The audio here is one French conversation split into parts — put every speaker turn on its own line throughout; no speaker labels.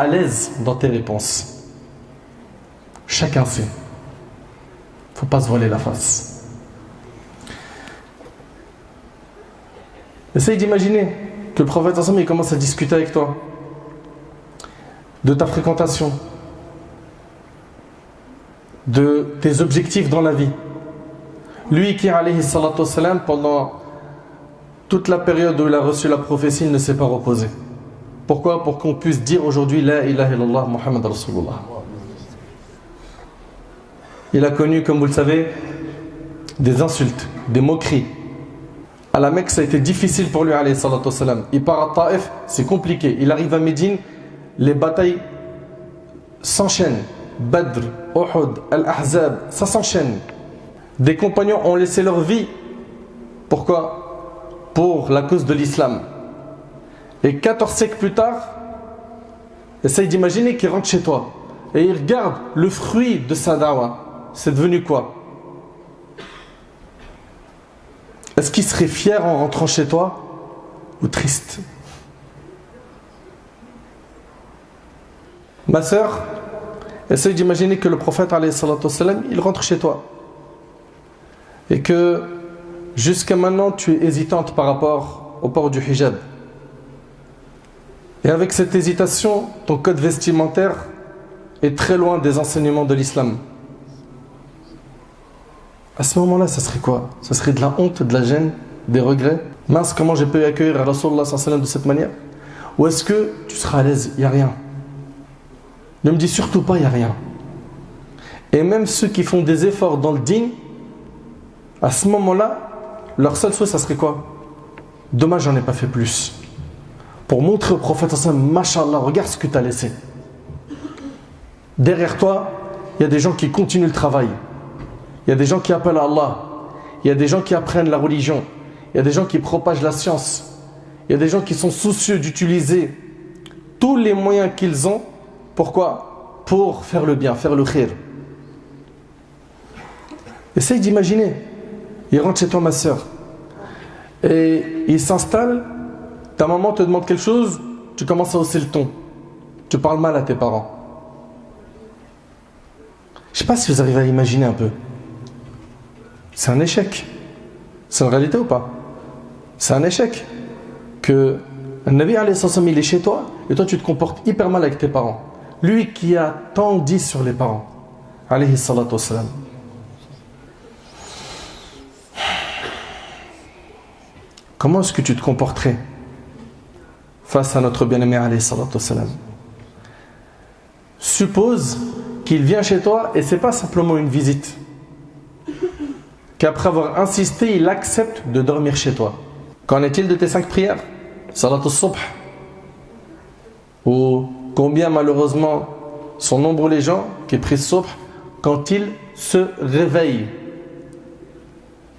à l'aise dans tes réponses. Chacun sait. Faut pas se voiler la face. Essaye d'imaginer que le prophète ensemble il commence à discuter avec toi de ta fréquentation, de tes objectifs dans la vie. Lui qui, alayhi salatu wassalam, pendant toute la période où il a reçu la prophétie, il ne s'est pas reposé. Pourquoi? Pour qu'on puisse dire aujourd'hui La ilaha illallah Muhammad Rasulullah. Il a connu, comme vous le savez, des insultes, des moqueries. À la Mecque, ça a été difficile pour lui, alayhi salatu wassalam. Il part à Taïf, c'est compliqué. Il arrive à Médine, les batailles s'enchaînent. Badr, Uhud, Al-Ahzab, ça s'enchaîne. Des compagnons ont laissé leur vie. Pourquoi? Pour la cause de l'islam. Et 14 siècles plus tard, essaye d'imaginer qu'il rentre chez toi et il regarde le fruit de sa dawa. C'est devenu quoi? Est-ce qu'il serait fier en rentrant chez toi ou triste? Ma sœur, essaye d'imaginer que le prophète alayhi salatu wassalam, il rentre chez toi et que jusqu'à maintenant tu es hésitante par rapport au port du hijab. Et avec cette hésitation, ton code vestimentaire est très loin des enseignements de l'islam. À ce moment-là, ça serait quoi? Ça serait de la honte, de la gêne, des regrets? Mince, comment j'ai pu accueillir Rasulullah sallallahu alayhi wa sallam de cette manière? Ou est-ce que tu seras à l'aise? Il n'y a rien. Ne me dis surtout pas, il n'y a rien. Et même ceux qui font des efforts dans le din, à ce moment-là, leur seul souhait, ça serait quoi? Dommage, j'en ai pas fait plus. Pour montrer au prophète, Mashallah, regarde ce que tu as laissé. Derrière toi, il y a des gens qui continuent le travail. Il y a des gens qui appellent à Allah. Il y a des gens qui apprennent la religion. Il y a des gens qui propagent la science. Il y a des gens qui sont soucieux d'utiliser tous les moyens qu'ils ont. Pourquoi? Pour faire le bien, faire le khir. Essaye d'imaginer. Il rentre chez toi, ma soeur. Et il s'installe. Ta maman te demande quelque chose. Tu commences à hausser le ton. Tu parles mal à tes parents. Je ne sais pas si vous arrivez à imaginer un peu. C'est un échec. C'est une réalité ou pas? C'est un échec. Que un Nabi alayhi salam, il est chez toi et toi tu te comportes hyper mal avec tes parents. Lui qui a tant dit sur les parents. Alayhi salatu wassalam. Comment est-ce que tu te comporterais face à notre bien-aimé alayhi salatu wassalam? Suppose qu'il vient chez toi et c'est pas simplement une visite. Qu'après avoir insisté, il accepte de dormir chez toi. Qu'en est-il de tes 5 prières? Salat al-subh. Ou combien malheureusement sont nombreux les gens qui prient subh quand ils se réveillent.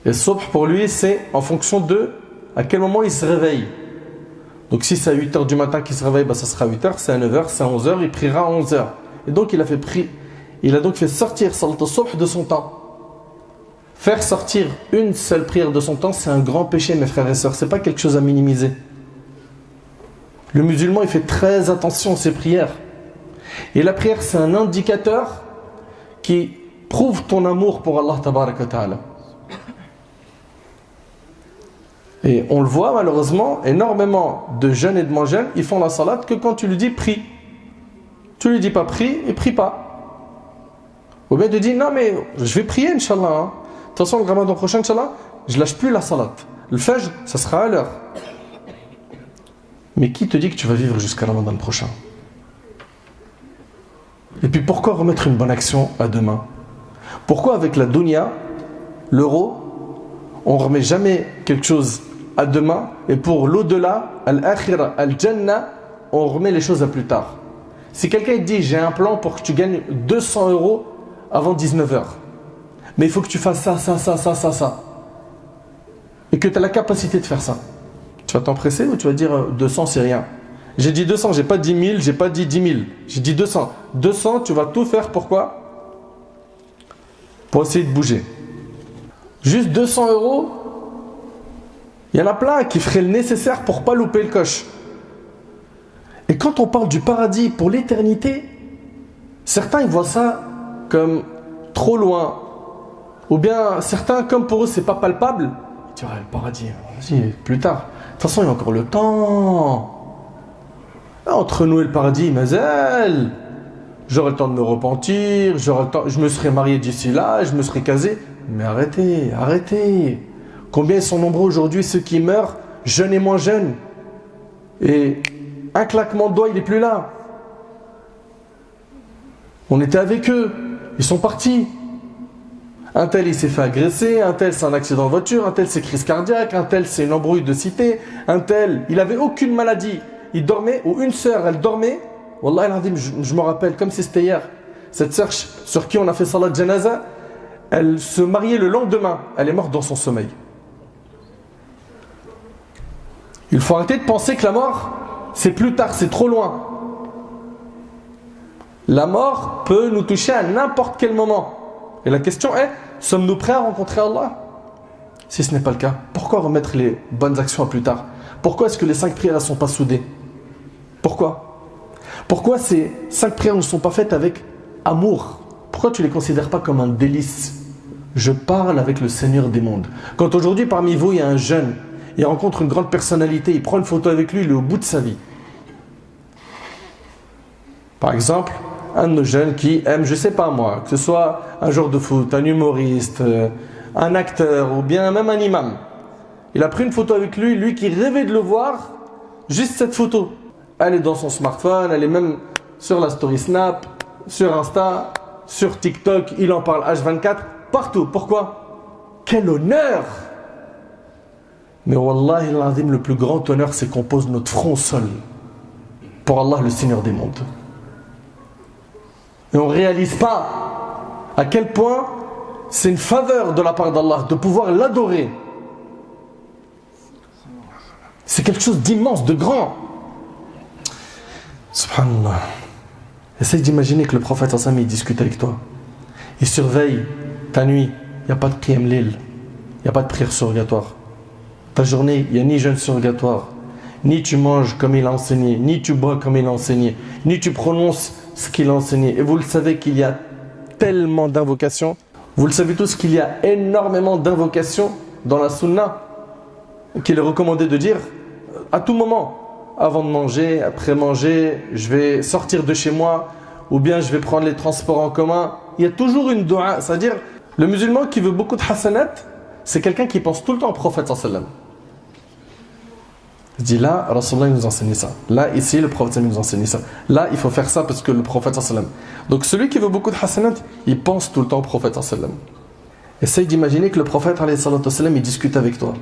Et subh pour lui c'est en fonction de à quel moment il se réveille. Donc si c'est à 8h du matin qu'il se réveille, ça sera 8h, c'est à 9h, c'est à 11h, il priera à 11h. Et donc il a donc fait sortir Salat al-subh de son temps. Faire sortir une seule prière de son temps, c'est un grand péché, mes frères et sœurs. C'est pas quelque chose à minimiser. Le musulman, il fait très attention à ses prières. Et la prière, c'est un indicateur qui prouve ton amour pour Allah tabaraka wa ta'ala. Et on le voit malheureusement, énormément de jeunes et de moins jeunes, ils font la salat que quand tu lui dis prie. Tu lui dis pas prie, et prie pas. Ou bien tu dis non mais je vais prier Inch'Allah. De toute façon, le ramadan prochain, Inch'Allah, je lâche plus la salat. Le fajr, ça sera à l'heure. Mais qui te dit que tu vas vivre jusqu'à le ramadan prochain? Et puis pourquoi remettre une bonne action à demain? Pourquoi avec la dunya, l'euro, on ne remet jamais quelque chose à demain et pour l'au-delà, al-akhira, al-jannah, on remet les choses à plus tard? Si quelqu'un te dit j'ai un plan pour que tu gagnes 200 € avant 19h, mais il faut que tu fasses ça. Et que tu as la capacité de faire ça. Tu vas t'empresser ou tu vas dire 200 c'est rien? J'ai dit 200, j'ai pas dit 1000, j'ai pas dit 10 000. J'ai dit 200. 200, tu vas tout faire pourquoi? Pour essayer de bouger. Juste 200 €, il y en a plein qui feraient le nécessaire pour pas louper le coche. Et quand on parle du paradis pour l'éternité, certains ils voient ça comme trop loin. Ou bien certains, comme pour eux c'est pas palpable, ils disent le paradis, vas-y, plus tard. De toute façon il y a encore le temps. Entre nous et le paradis, mazel, j'aurai le temps de me repentir, j'aurai le temps, je me serai marié d'ici là, je me serai casé. Mais arrêtez, arrêtez. Combien ils sont nombreux aujourd'hui ceux qui meurent, jeunes et moins jeunes. Et un claquement de doigts, il n'est plus là. On était avec eux, ils sont partis. Un tel il s'est fait agresser, un tel c'est un accident de voiture, un tel c'est crise cardiaque, un tel c'est une embrouille de cité, un tel il avait aucune maladie. Il dormait, ou une sœur, elle dormait. Wallah, je me rappelle, comme si c'était hier. Cette sœur sur qui on a fait salat janaza, elle se mariait le lendemain. Elle est morte dans son sommeil. Il faut arrêter de penser que la mort, c'est plus tard, c'est trop loin. La mort peut nous toucher à n'importe quel moment. Et la question est, sommes-nous prêts à rencontrer Allah? Si ce n'est pas le cas, pourquoi remettre les bonnes actions à plus tard? Pourquoi est-ce que les 5 prières ne sont pas soudées? Pourquoi? Pourquoi ces 5 prières ne sont pas faites avec amour? Pourquoi tu ne les considères pas comme un délice? Je parle avec le Seigneur des mondes. Quand aujourd'hui parmi vous il y a un jeune, il rencontre une grande personnalité, il prend une photo avec lui, il est au bout de sa vie. Par exemple, un de nos jeunes qui aime, je ne sais pas moi, que ce soit un joueur de foot, un humoriste, un acteur ou bien même un imam. Il a pris une photo avec lui, lui qui rêvait de le voir, juste cette photo. Elle est dans son smartphone, elle est même sur la story Snap, sur Insta, sur TikTok, il en parle H24, partout. Pourquoi? Quel honneur! Mais wallahi l'azim, le plus grand honneur, c'est qu'on pose notre front au sol pour Allah, le Seigneur des mondes. Et on ne réalise pas à quel point c'est une faveur de la part d'Allah de pouvoir l'adorer. C'est quelque chose d'immense, de grand. Subhanallah. Essaye d'imaginer que le prophète il discute avec toi. Il surveille ta nuit. Il n'y a pas de qiyam lil. Il n'y a pas de prière surrogatoire. Ta journée, il n'y a ni jeûne surrogatoire. Ni tu manges comme il a enseigné. Ni tu bois comme il a enseigné. Ni tu prononces ce qu'il a enseigné. Et vous le savez qu'il y a tellement d'invocations. Vous le savez tous qu'il y a énormément d'invocations dans la sunna qu'il est recommandé de dire à tout moment. Avant de manger, après manger, je vais sortir de chez moi ou bien je vais prendre les transports en commun. Il y a toujours une dua. C'est-à-dire, le musulman qui veut beaucoup de hasanat, c'est quelqu'un qui pense tout le temps au prophète sallallahu. Il dit là, Rasulullah nous enseigne ça. Là, ici, le prophète nous enseigne ça. Là, il faut faire ça parce que le prophète sallallahu. Donc celui qui veut beaucoup de hasanat, il pense tout le temps au prophète sallallahu. Essaye d'imaginer que le prophète sallallahu, il discute avec toi.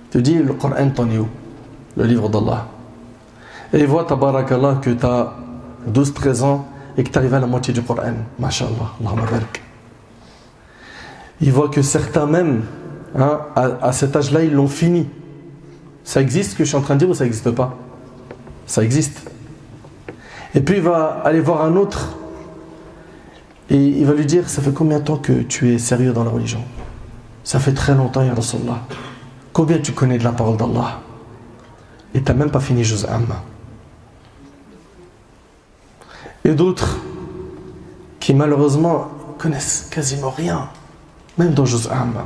Il te dit, le Coran t'en est où? Le livre d'Allah. Et il voit, tabarakallah, que tu as 12-13 ans et que tu arrives à la moitié du Coran. Masha'Allah, Allahumma barik. Il voit que certains même, à cet âge-là, ils l'ont fini. Ça existe ce que je suis en train de dire ou ça n'existe pas? Ça existe. Et puis il va aller voir un autre et il va lui dire, ça fait combien de temps que tu es sérieux dans la religion? Ça fait très longtemps, ya Rasulallah. Combien tu connais de la parole d'Allah? Et tu n'as même pas fini Juz Amma. Et d'autres qui malheureusement connaissent quasiment rien, même dans Juz Amma.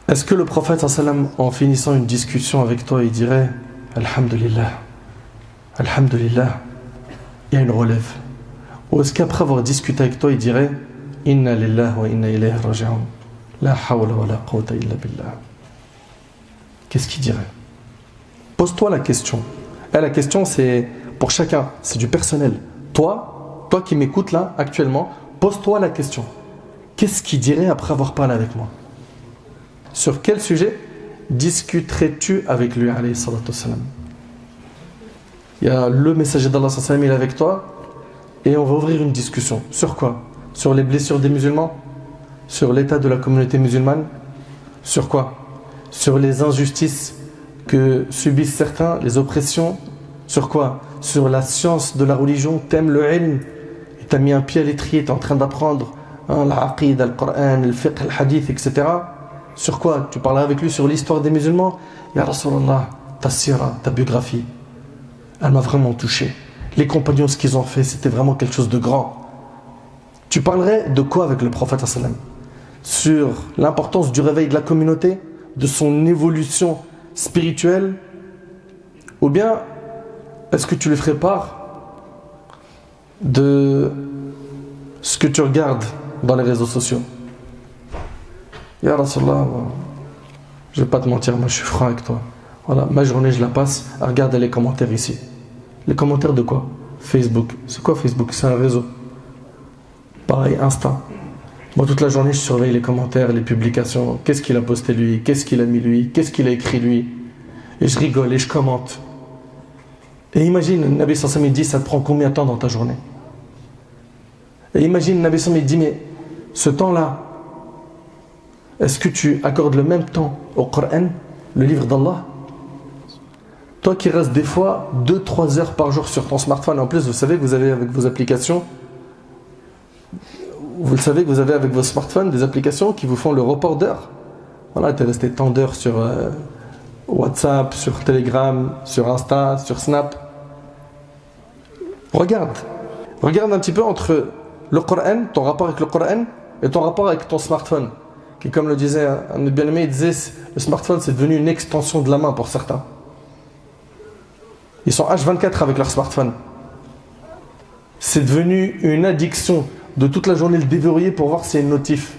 Est-ce que le prophète sallam, en finissant une discussion avec toi, il dirait Alhamdulillah, Alhamdulillah, il y a une relève? Ou est-ce qu'après avoir discuté avec toi, il dirait Inna lillahi wa inna ilayhi raji'un, la hawla wa la quwwata illa billah? Qu'est-ce qu'il dirait? Pose-toi la question. Et la question, c'est pour chacun, c'est du personnel. Toi qui m'écoutes là, actuellement, pose-toi la question. Qu'est-ce qu'il dirait après avoir parlé avec moi? Sur quel sujet discuterais-tu avec lui, alayhi salatu wassalam? Il y a le messager d'Allah sallallahu alayhi wa sallam, il est avec toi, et on va ouvrir une discussion. Sur quoi? Sur les blessures des musulmans? Sur l'état de la communauté musulmane? Sur quoi? Sur les injustices que subissent certains, les oppressions. Sur quoi? Sur la science de la religion. T'aimes le ilm, et t'as mis un pied à l'étrier, t'es en train d'apprendre l'aqid, le Coran, le fiqh, le hadith, etc. Sur quoi? Tu parleras avec lui sur l'histoire des musulmans. Ya Rasulallah, ta sira, ta biographie, elle m'a vraiment touché. Les compagnons, ce qu'ils ont fait, c'était vraiment quelque chose de grand. Tu parlerais de quoi avec le prophète sallam? Sur l'importance du réveil de la communauté, de son évolution spirituelle, ou bien est-ce que tu lui ferais part de ce que tu regardes dans les réseaux sociaux? Ya Rasulallah, je vais pas te mentir, moi je suis franc avec toi. Voilà, ma journée je la passe à regarder les commentaires ici. Les commentaires de quoi? Facebook. C'est quoi Facebook? C'est un réseau. Pareil, Insta. Moi toute la journée je surveille les commentaires, les publications. Qu'est-ce qu'il a posté lui? Qu'est-ce qu'il a mis lui? Qu'est-ce qu'il a écrit lui? Et je rigole et je commente. Et imagine, le Nabi sallallahu alayhi wa sallam dit, ça te prend combien de temps dans ta journée? Et imagine, le Nabi sallallahu alayhi wa sallam dit, mais ce temps-là, est-ce que tu accordes le même temps au Coran, le livre d'Allah? Toi qui restes des fois 2-3 heures par jour sur ton smartphone, en plus vous savez que vous avez avec vos applications, vous le savez que vous avez avec vos smartphones des applications qui vous font le report d'heures. Voilà, tu es resté tant d'heures sur WhatsApp, sur Telegram, sur Insta, sur Snap. Regarde un petit peu entre le Coran, ton rapport avec le Coran, et ton rapport avec ton smartphone. Qui, comme le disait un de mes bien-aimés, il disait le smartphone c'est devenu une extension de la main pour certains. Ils sont H24 avec leur smartphone. C'est devenu une addiction de toute la journée le déverrouiller pour voir s'il y a une notif.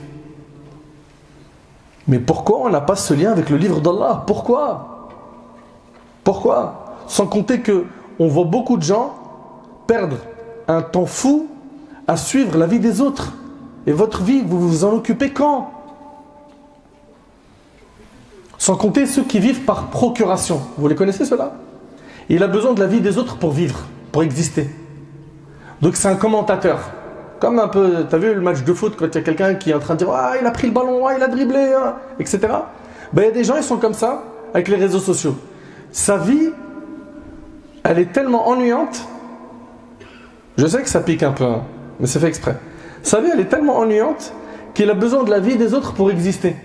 Mais pourquoi on n'a pas ce lien avec le livre d'Allah? Pourquoi? Sans compter que on voit beaucoup de gens perdre un temps fou à suivre la vie des autres. Et votre vie, vous vous en occupez quand? Sans compter ceux qui vivent par procuration. Vous les connaissez ceux-là? Il a besoin de la vie des autres pour vivre, pour exister. Donc c'est un commentateur. Comme un peu, t'as vu le match de foot quand il y a quelqu'un qui est en train de dire « Ah, il a pris le ballon, ah, il a dribblé, ah, etc. » Ben, il y a des gens, ils sont comme ça avec les réseaux sociaux. Sa vie, elle est tellement ennuyante. Je sais que ça pique un peu, hein, mais c'est fait exprès. Sa vie, elle est tellement ennuyante qu'il a besoin de la vie des autres pour exister.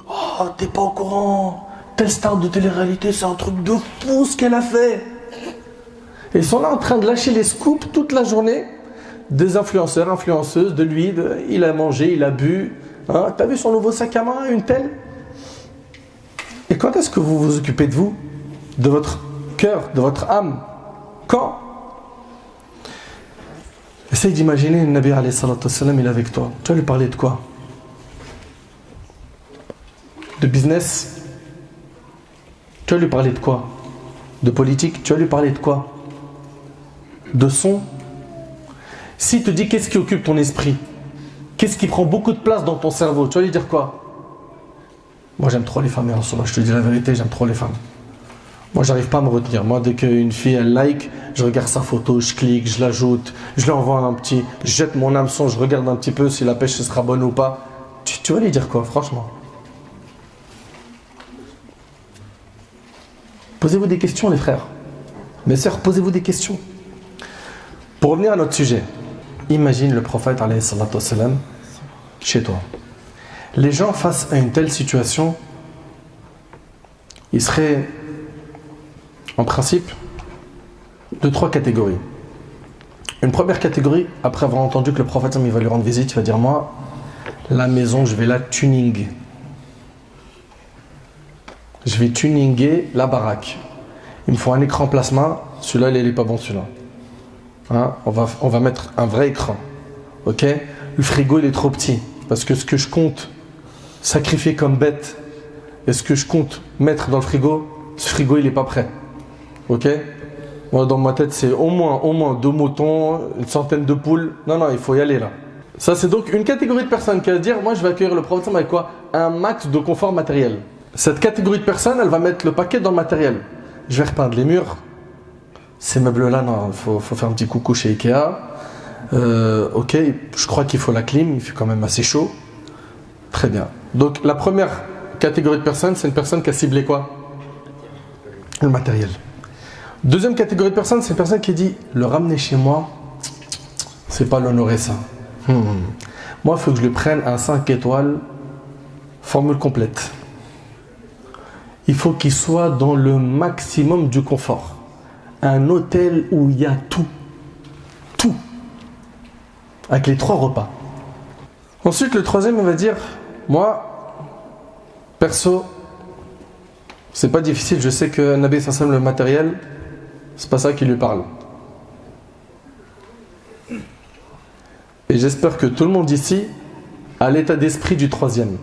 Oh, t'es pas au courant. Telle star de télé-réalité, c'est un truc de fou ce qu'elle a fait. Et ils sont là en train de lâcher les scoops toute la journée. Des influenceurs, influenceuses, de lui, il a mangé, il a bu. Hein, t'as vu son nouveau sac à main, une telle? Et quand est-ce que vous vous occupez de vous? De votre cœur, de votre âme? Quand? Essaye d'imaginer le Nabi alayhi salatu wassalam, il est avec toi. Tu vas lui parler de quoi? De business? Tu vas lui parler de quoi? De politique? Tu vas lui parler de quoi? De son? S'il te dit qu'est-ce qui occupe ton esprit, qu'est-ce qui prend beaucoup de place dans ton cerveau, tu vas lui dire quoi? Moi j'aime trop les femmes, je te dis la vérité, j'aime trop les femmes. Moi j'arrive pas à me retenir. Moi dès qu'une fille elle like, je regarde sa photo, je clique, je l'ajoute, je lui envoie un petit, je jette mon hameçon, je regarde un petit peu si la pêche sera bonne ou pas. Tu vas lui dire quoi, franchement? Posez-vous des questions les frères. Mes sœurs, posez-vous des questions. Pour revenir à notre sujet, imagine le prophète alayhi salatu wassalam chez toi. Les gens face à une telle situation, ils seraient en principe de 3 catégories. Une première catégorie, après avoir entendu que le prophète il va lui rendre visite, il va dire moi, la maison je vais la tuning. Je vais tuninger la baraque. Il me faut un écran plasma, celui-là il n'est pas bon celui-là. Hein, on va mettre un vrai écran. Ok? Le frigo il est trop petit. Parce que ce que je compte sacrifier comme bête et ce que je compte mettre dans le frigo, ce frigo il n'est pas prêt. Ok? Moi dans ma tête c'est au moins 2 moutons, une centaine de poules. Non, il faut y aller là. Ça c'est donc une catégorie de personnes qui va dire moi je vais accueillir le prophète avec quoi? Un max de confort matériel. Cette catégorie de personnes elle va mettre le paquet dans le matériel. Je vais repeindre les murs. Ces meubles-là, non, il faut faire un petit coucou chez Ikea. Ok, je crois qu'il faut la clim, il fait quand même assez chaud. Très bien. Donc la première catégorie de personnes, c'est une personne qui a ciblé quoi? Le matériel. Deuxième catégorie de personnes, c'est une personne qui dit le ramener chez moi, c'est pas l'honorer ça. Moi, il faut que je lui prenne un 5 étoiles, formule complète. il faut qu'il soit dans le maximum du confort. Un hôtel où il y a tout. Tout. Avec les 3 repas. Ensuite, le troisième, on va dire, moi, perso, c'est pas difficile, je sais que Nabi Sassam, le matériel, c'est pas ça qui lui parle. Et j'espère que tout le monde ici a l'état d'esprit du troisième.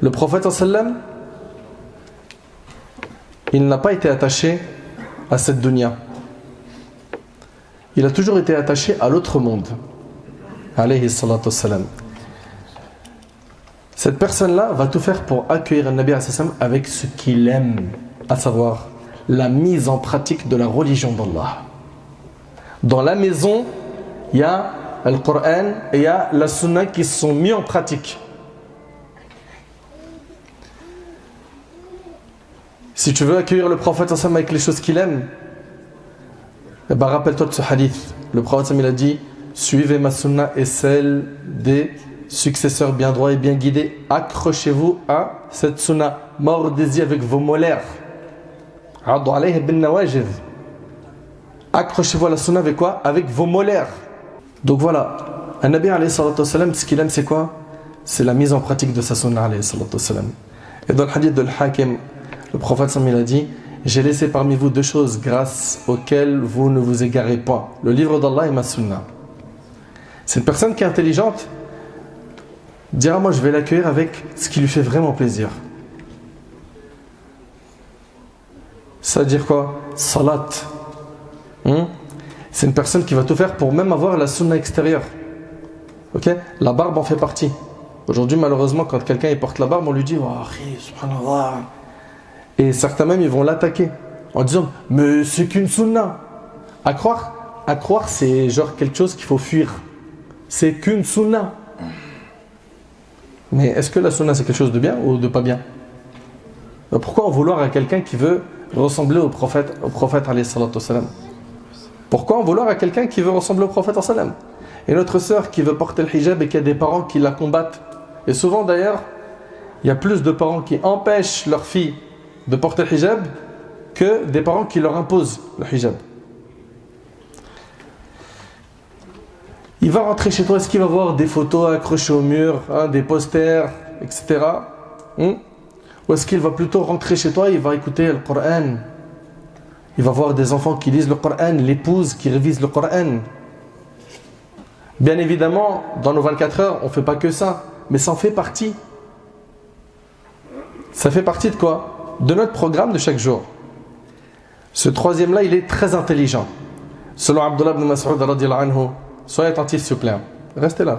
Le prophète sallam, il n'a pas été attaché à cette dunya. Il a toujours été attaché à l'autre monde. Alayhi salatu wassalam. Cette personne-là va tout faire pour accueillir un Nabi sallam avec ce qu'il aime, à savoir la mise en pratique de la religion d'Allah. Dans la maison, il y a le Coran et il y a la Sunna qui sont mis en pratique. Si tu veux accueillir le prophète avec les choses qu'il aime, eh ben rappelle-toi de ce hadith. Le prophète il a dit: suivez ma sunna et celle des successeurs bien droits et bien guidés. Accrochez-vous à cette sunna. Mordez-y avec vos molaires. Accrochez-vous à la sunna avec quoi? Avec vos molaires. Donc voilà, un Nabi alayhi salatu wassalam, ce qu'il aime c'est quoi? C'est la mise en pratique de sa sunna alayhi salatu wassalam. Et dans le hadith de l'Hakim, le prophète il a dit: j'ai laissé parmi vous 2 choses grâce auxquelles vous ne vous égarez pas, le livre d'Allah et ma sunna. C'est une personne qui est intelligente, dira: moi je vais l'accueillir avec ce qui lui fait vraiment plaisir. Ça veut dire quoi? Salat. C'est une personne qui va tout faire pour même avoir la sunna extérieure. Ok? La barbe en fait partie. Aujourd'hui malheureusement quand quelqu'un il porte la barbe, on lui dit: oh, subhanallah. Et certains même ils vont l'attaquer en disant: mais c'est qu'une sunna. À croire c'est genre quelque chose qu'il faut fuir. C'est qu'une sunna. Mais est-ce que la sunna c'est quelque chose de bien ou de pas bien? Pourquoi en vouloir à quelqu'un qui veut ressembler au prophète alayhi salatu wassalam? Pourquoi en vouloir à quelqu'un qui veut ressembler au prophète sallam? Et notre sœur qui veut porter le hijab et qui a des parents qui la combattent. Et souvent d'ailleurs, il y a plus de parents qui empêchent leurs filles de porter le hijab que des parents qui leur imposent le hijab. Il va rentrer chez toi, est-ce qu'il va voir des photos accrochées au mur, des posters, etc. Ou est-ce qu'il va plutôt rentrer chez toi et il va écouter le Coran? Il va voir des enfants qui lisent le Coran, l'épouse qui révise le Coran. Bien évidemment, dans nos 24 heures, on ne fait pas que ça, mais ça en fait partie. Ça fait partie de quoi? De notre programme de chaque jour. Ce troisième-là, il est très intelligent. Selon Abdullah ibn Mas'ud radiyallahu anhu, soyez attentifs s'il vous plaît. Restez là.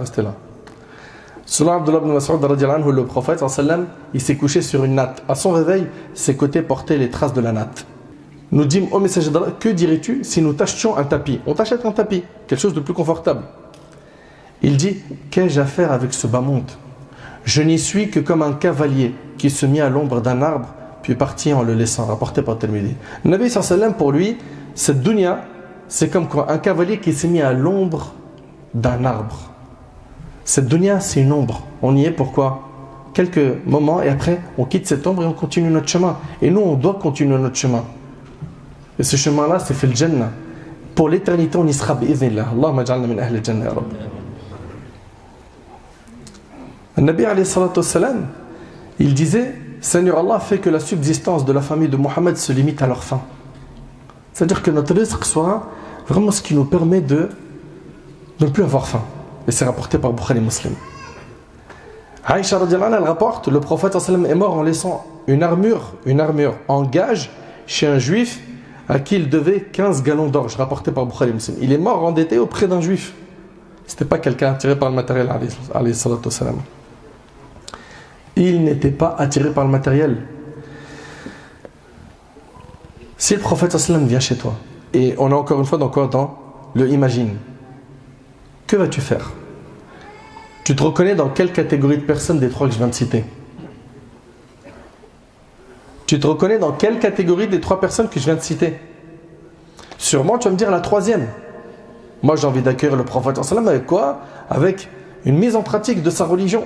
Selon Abdullah ibn Mas'ud radiyallahu anhu, le prophète sallam, il s'est couché sur une natte. À son réveil, ses côtés portaient les traces de la natte. Nous dîmes au messager d'Allah: que dirais-tu si nous t'achetions un tapis? On t'achète un tapis, quelque chose de plus confortable. Il dit: qu'ai-je à faire avec ce bas monde? Je n'y suis que comme un cavalier qui se mit à l'ombre d'un arbre puis partit en le laissant. Rapporté par Tirmidhi. Le Nabi sallam, pour lui, cette dunya, c'est comme quoi un cavalier qui s'est mis à l'ombre d'un arbre. Cette dunya, c'est une ombre. On y est pourquoi? Quelques moments et après, on quitte cette ombre et on continue notre chemin. Et nous, on doit continuer notre chemin. Et ce chemin-là, c'est fait le Jannah. Pour l'éternité, on y sera bi'idhnillah. Allahumma ja'alna min ahli al-Jannah ya Rabb. Le Nabi alayhi salatu wassalam, il disait: Seigneur Allah fait que la subsistance de la famille de Mohammed se limite à leur faim. C'est-à-dire que notre rizq soit vraiment ce qui nous permet de ne plus avoir faim. Et c'est rapporté par Bukhari Muslim. Aïcha radiyallahu anha, elle rapporte: le prophète sallam est mort en laissant une armure en gage chez un juif à qui il devait 15 gallons d'orge, rapporté par Bukhari Muslim. Il est mort endetté auprès d'un juif. C'était pas quelqu'un attiré par le matériel, alayhi salatu wassalam. Il n'était pas attiré par le matériel. Si le prophète sallam vient chez toi, et on est encore une fois dans quoi? Dans le imagine. Que vas-tu faire? Tu te reconnais dans quelle catégorie de personnes des 3 que je viens de citer? Tu te reconnais dans quelle catégorie des 3 personnes que je viens de citer? Sûrement tu vas me dire la 3e. Moi j'ai envie d'accueillir le prophète sallam avec quoi? Avec une mise en pratique de sa religion.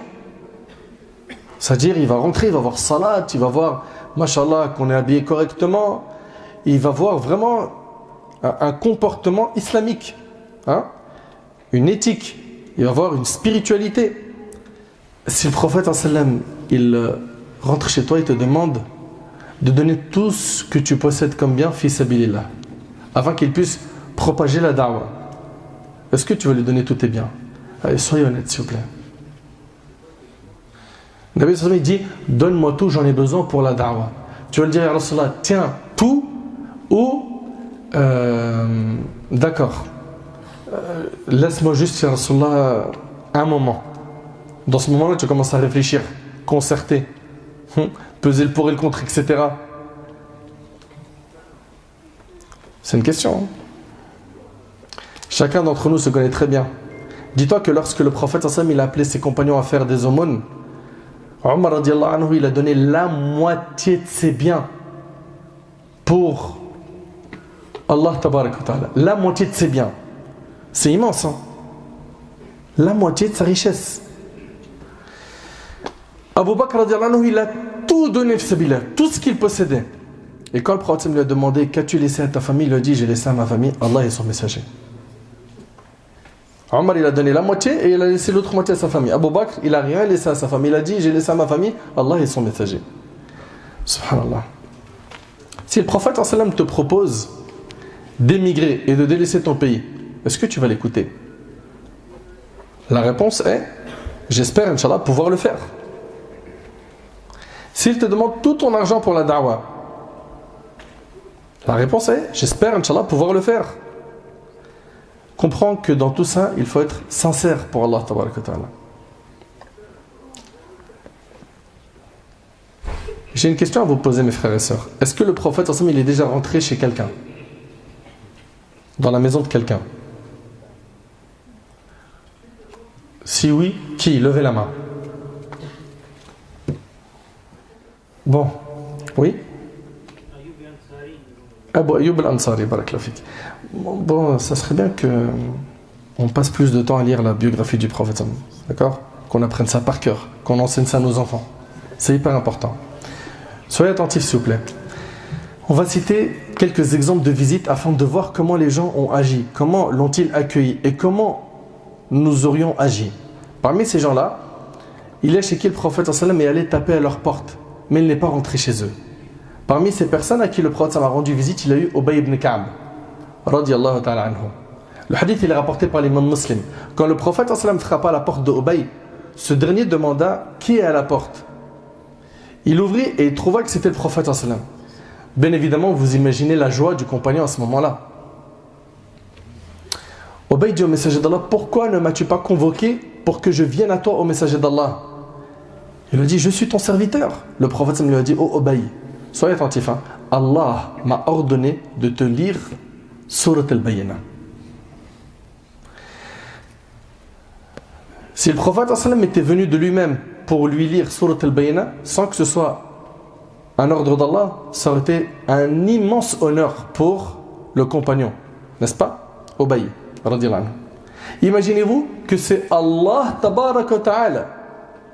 C'est-à-dire il va rentrer, il va voir salat, il va voir mashallah, qu'on est habillé correctement, il va voir vraiment un comportement islamique, hein, une éthique, il va voir une spiritualité. Si le prophète sallam, il rentre chez toi, il te demande de donner tout ce que tu possèdes comme bien, fi sabilillah, afin qu'il puisse propager la da'wah. Est-ce que tu vas lui donner tous tes biens? Allez, soyez honnête, s'il vous plaît. Le Nabi sallam, il dit, donne-moi tout, j'en ai besoin pour la da'wah. Tu vas le dire à Rasulallah, tiens, tout, ou d'accord, laisse-moi juste, ya Rasulallah, un moment. Dans ce moment-là, tu commences à réfléchir, concerter, peser le pour et le contre, etc. C'est une question. Hein. Chacun d'entre nous se connaît très bien. Dis-toi que lorsque le prophète il a appelé ses compagnons à faire des aumônes, Omar radiallahu anhu, il a donné la moitié de ses biens pour Allah tabarak wa ta'ala. La moitié de ses biens. C'est immense. Hein? La moitié de sa richesse. Abu Bakr radiallahu anhu, il a tout donné, tout ce qu'il possédait. Et quand le prophète lui a demandé, qu'as-tu laissé à ta famille, il lui a dit, j'ai laissé à ma famille Allah et son messager. Omar, il a donné la moitié et il a laissé l'autre moitié à sa famille. Abu Bakr, il n'a rien laissé à sa famille. Il a dit, j'ai laissé à ma famille Allah et son messager. Subhanallah. Si le prophète sallam te propose d'émigrer et de délaisser ton pays, est-ce que tu vas l'écouter? La réponse est, j'espère, Inch'Allah, pouvoir le faire. S'il te demande tout ton argent pour la da'wah, la réponse est, j'espère, Inch'Allah, pouvoir le faire. Comprends que dans tout ça, il faut être sincère pour Allah tabaraka wa ta'ala. J'ai une question à vous poser, mes frères et sœurs. Est-ce que le prophète, il est déjà rentré chez quelqu'un? Dans la maison de quelqu'un? Si oui, qui? Levez la main. Bon, oui? Abu Ayyub al-Ansari, barakallahu fik. Bon, ça serait bien qu'on passe plus de temps à lire la biographie du prophète, d'accord? Qu'on apprenne ça par cœur, qu'on enseigne ça à nos enfants. C'est hyper important. Soyez attentifs, s'il vous plaît. On va citer quelques exemples de visites afin de voir comment les gens ont agi, comment l'ont-ils accueilli et comment nous aurions agi. Parmi ces gens-là, il est chez qui le prophète sallam est allé taper à leur porte, mais il n'est pas rentré chez eux. Parmi ces personnes à qui le prophète a rendu visite, il a eu Ubay ibn Ka'b, radiyallahu ta'ala anhu. Le hadith il est rapporté par l'imam Muslim. Quand le prophète sallam frappa à la porte de Ubay, ce dernier demanda qui est à la porte. Il ouvrit et il trouva que c'était le prophète sallam. Bien évidemment, vous imaginez la joie du compagnon à ce moment-là. Ubay dit au messager d'Allah, pourquoi ne m'as-tu pas convoqué pour que je vienne à toi au messager d'Allah? Il lui a dit, je suis ton serviteur. Le prophète lui a dit, oh Ubay, soyez attentif, hein. Allah m'a ordonné de te lire Surat al-Bayyinah. Si le prophète sallam était venu de lui-même pour lui lire Surat al-Bayyinah, sans que ce soit un ordre d'Allah, ça aurait été un immense honneur pour le compagnon, n'est-ce pas? Ubay, radiyallahu anhu. Imaginez-vous que c'est Allah tabaraka wa ta'ala,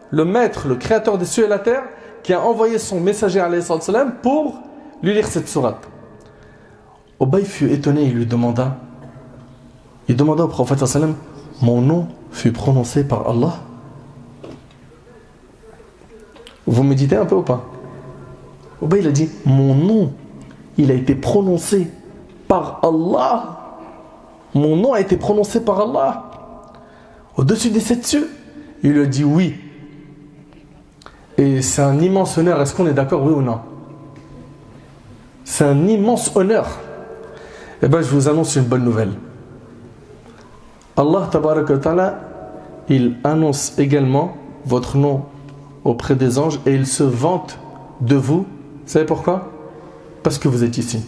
le maître, le créateur des cieux et la terre, qui a envoyé son messager alayhi salam pour lui lire cette sourate. Ubay fut étonné, il demanda au prophète sallam, mon nom fut prononcé par Allah? Vous méditez un peu ou pas? Ubay il a dit, mon nom, il a été prononcé par Allah. Mon nom a été prononcé par Allah au-dessus des 7 cieux. Il lui a dit oui. Et c'est un immense honneur. Est-ce qu'on est d'accord, oui ou non? C'est un immense honneur. Eh bien, je vous annonce une bonne nouvelle. Allah tabaraka wa ta'ala, il annonce également votre nom auprès des anges et il se vante de vous. Vous savez pourquoi? Parce que vous êtes ici.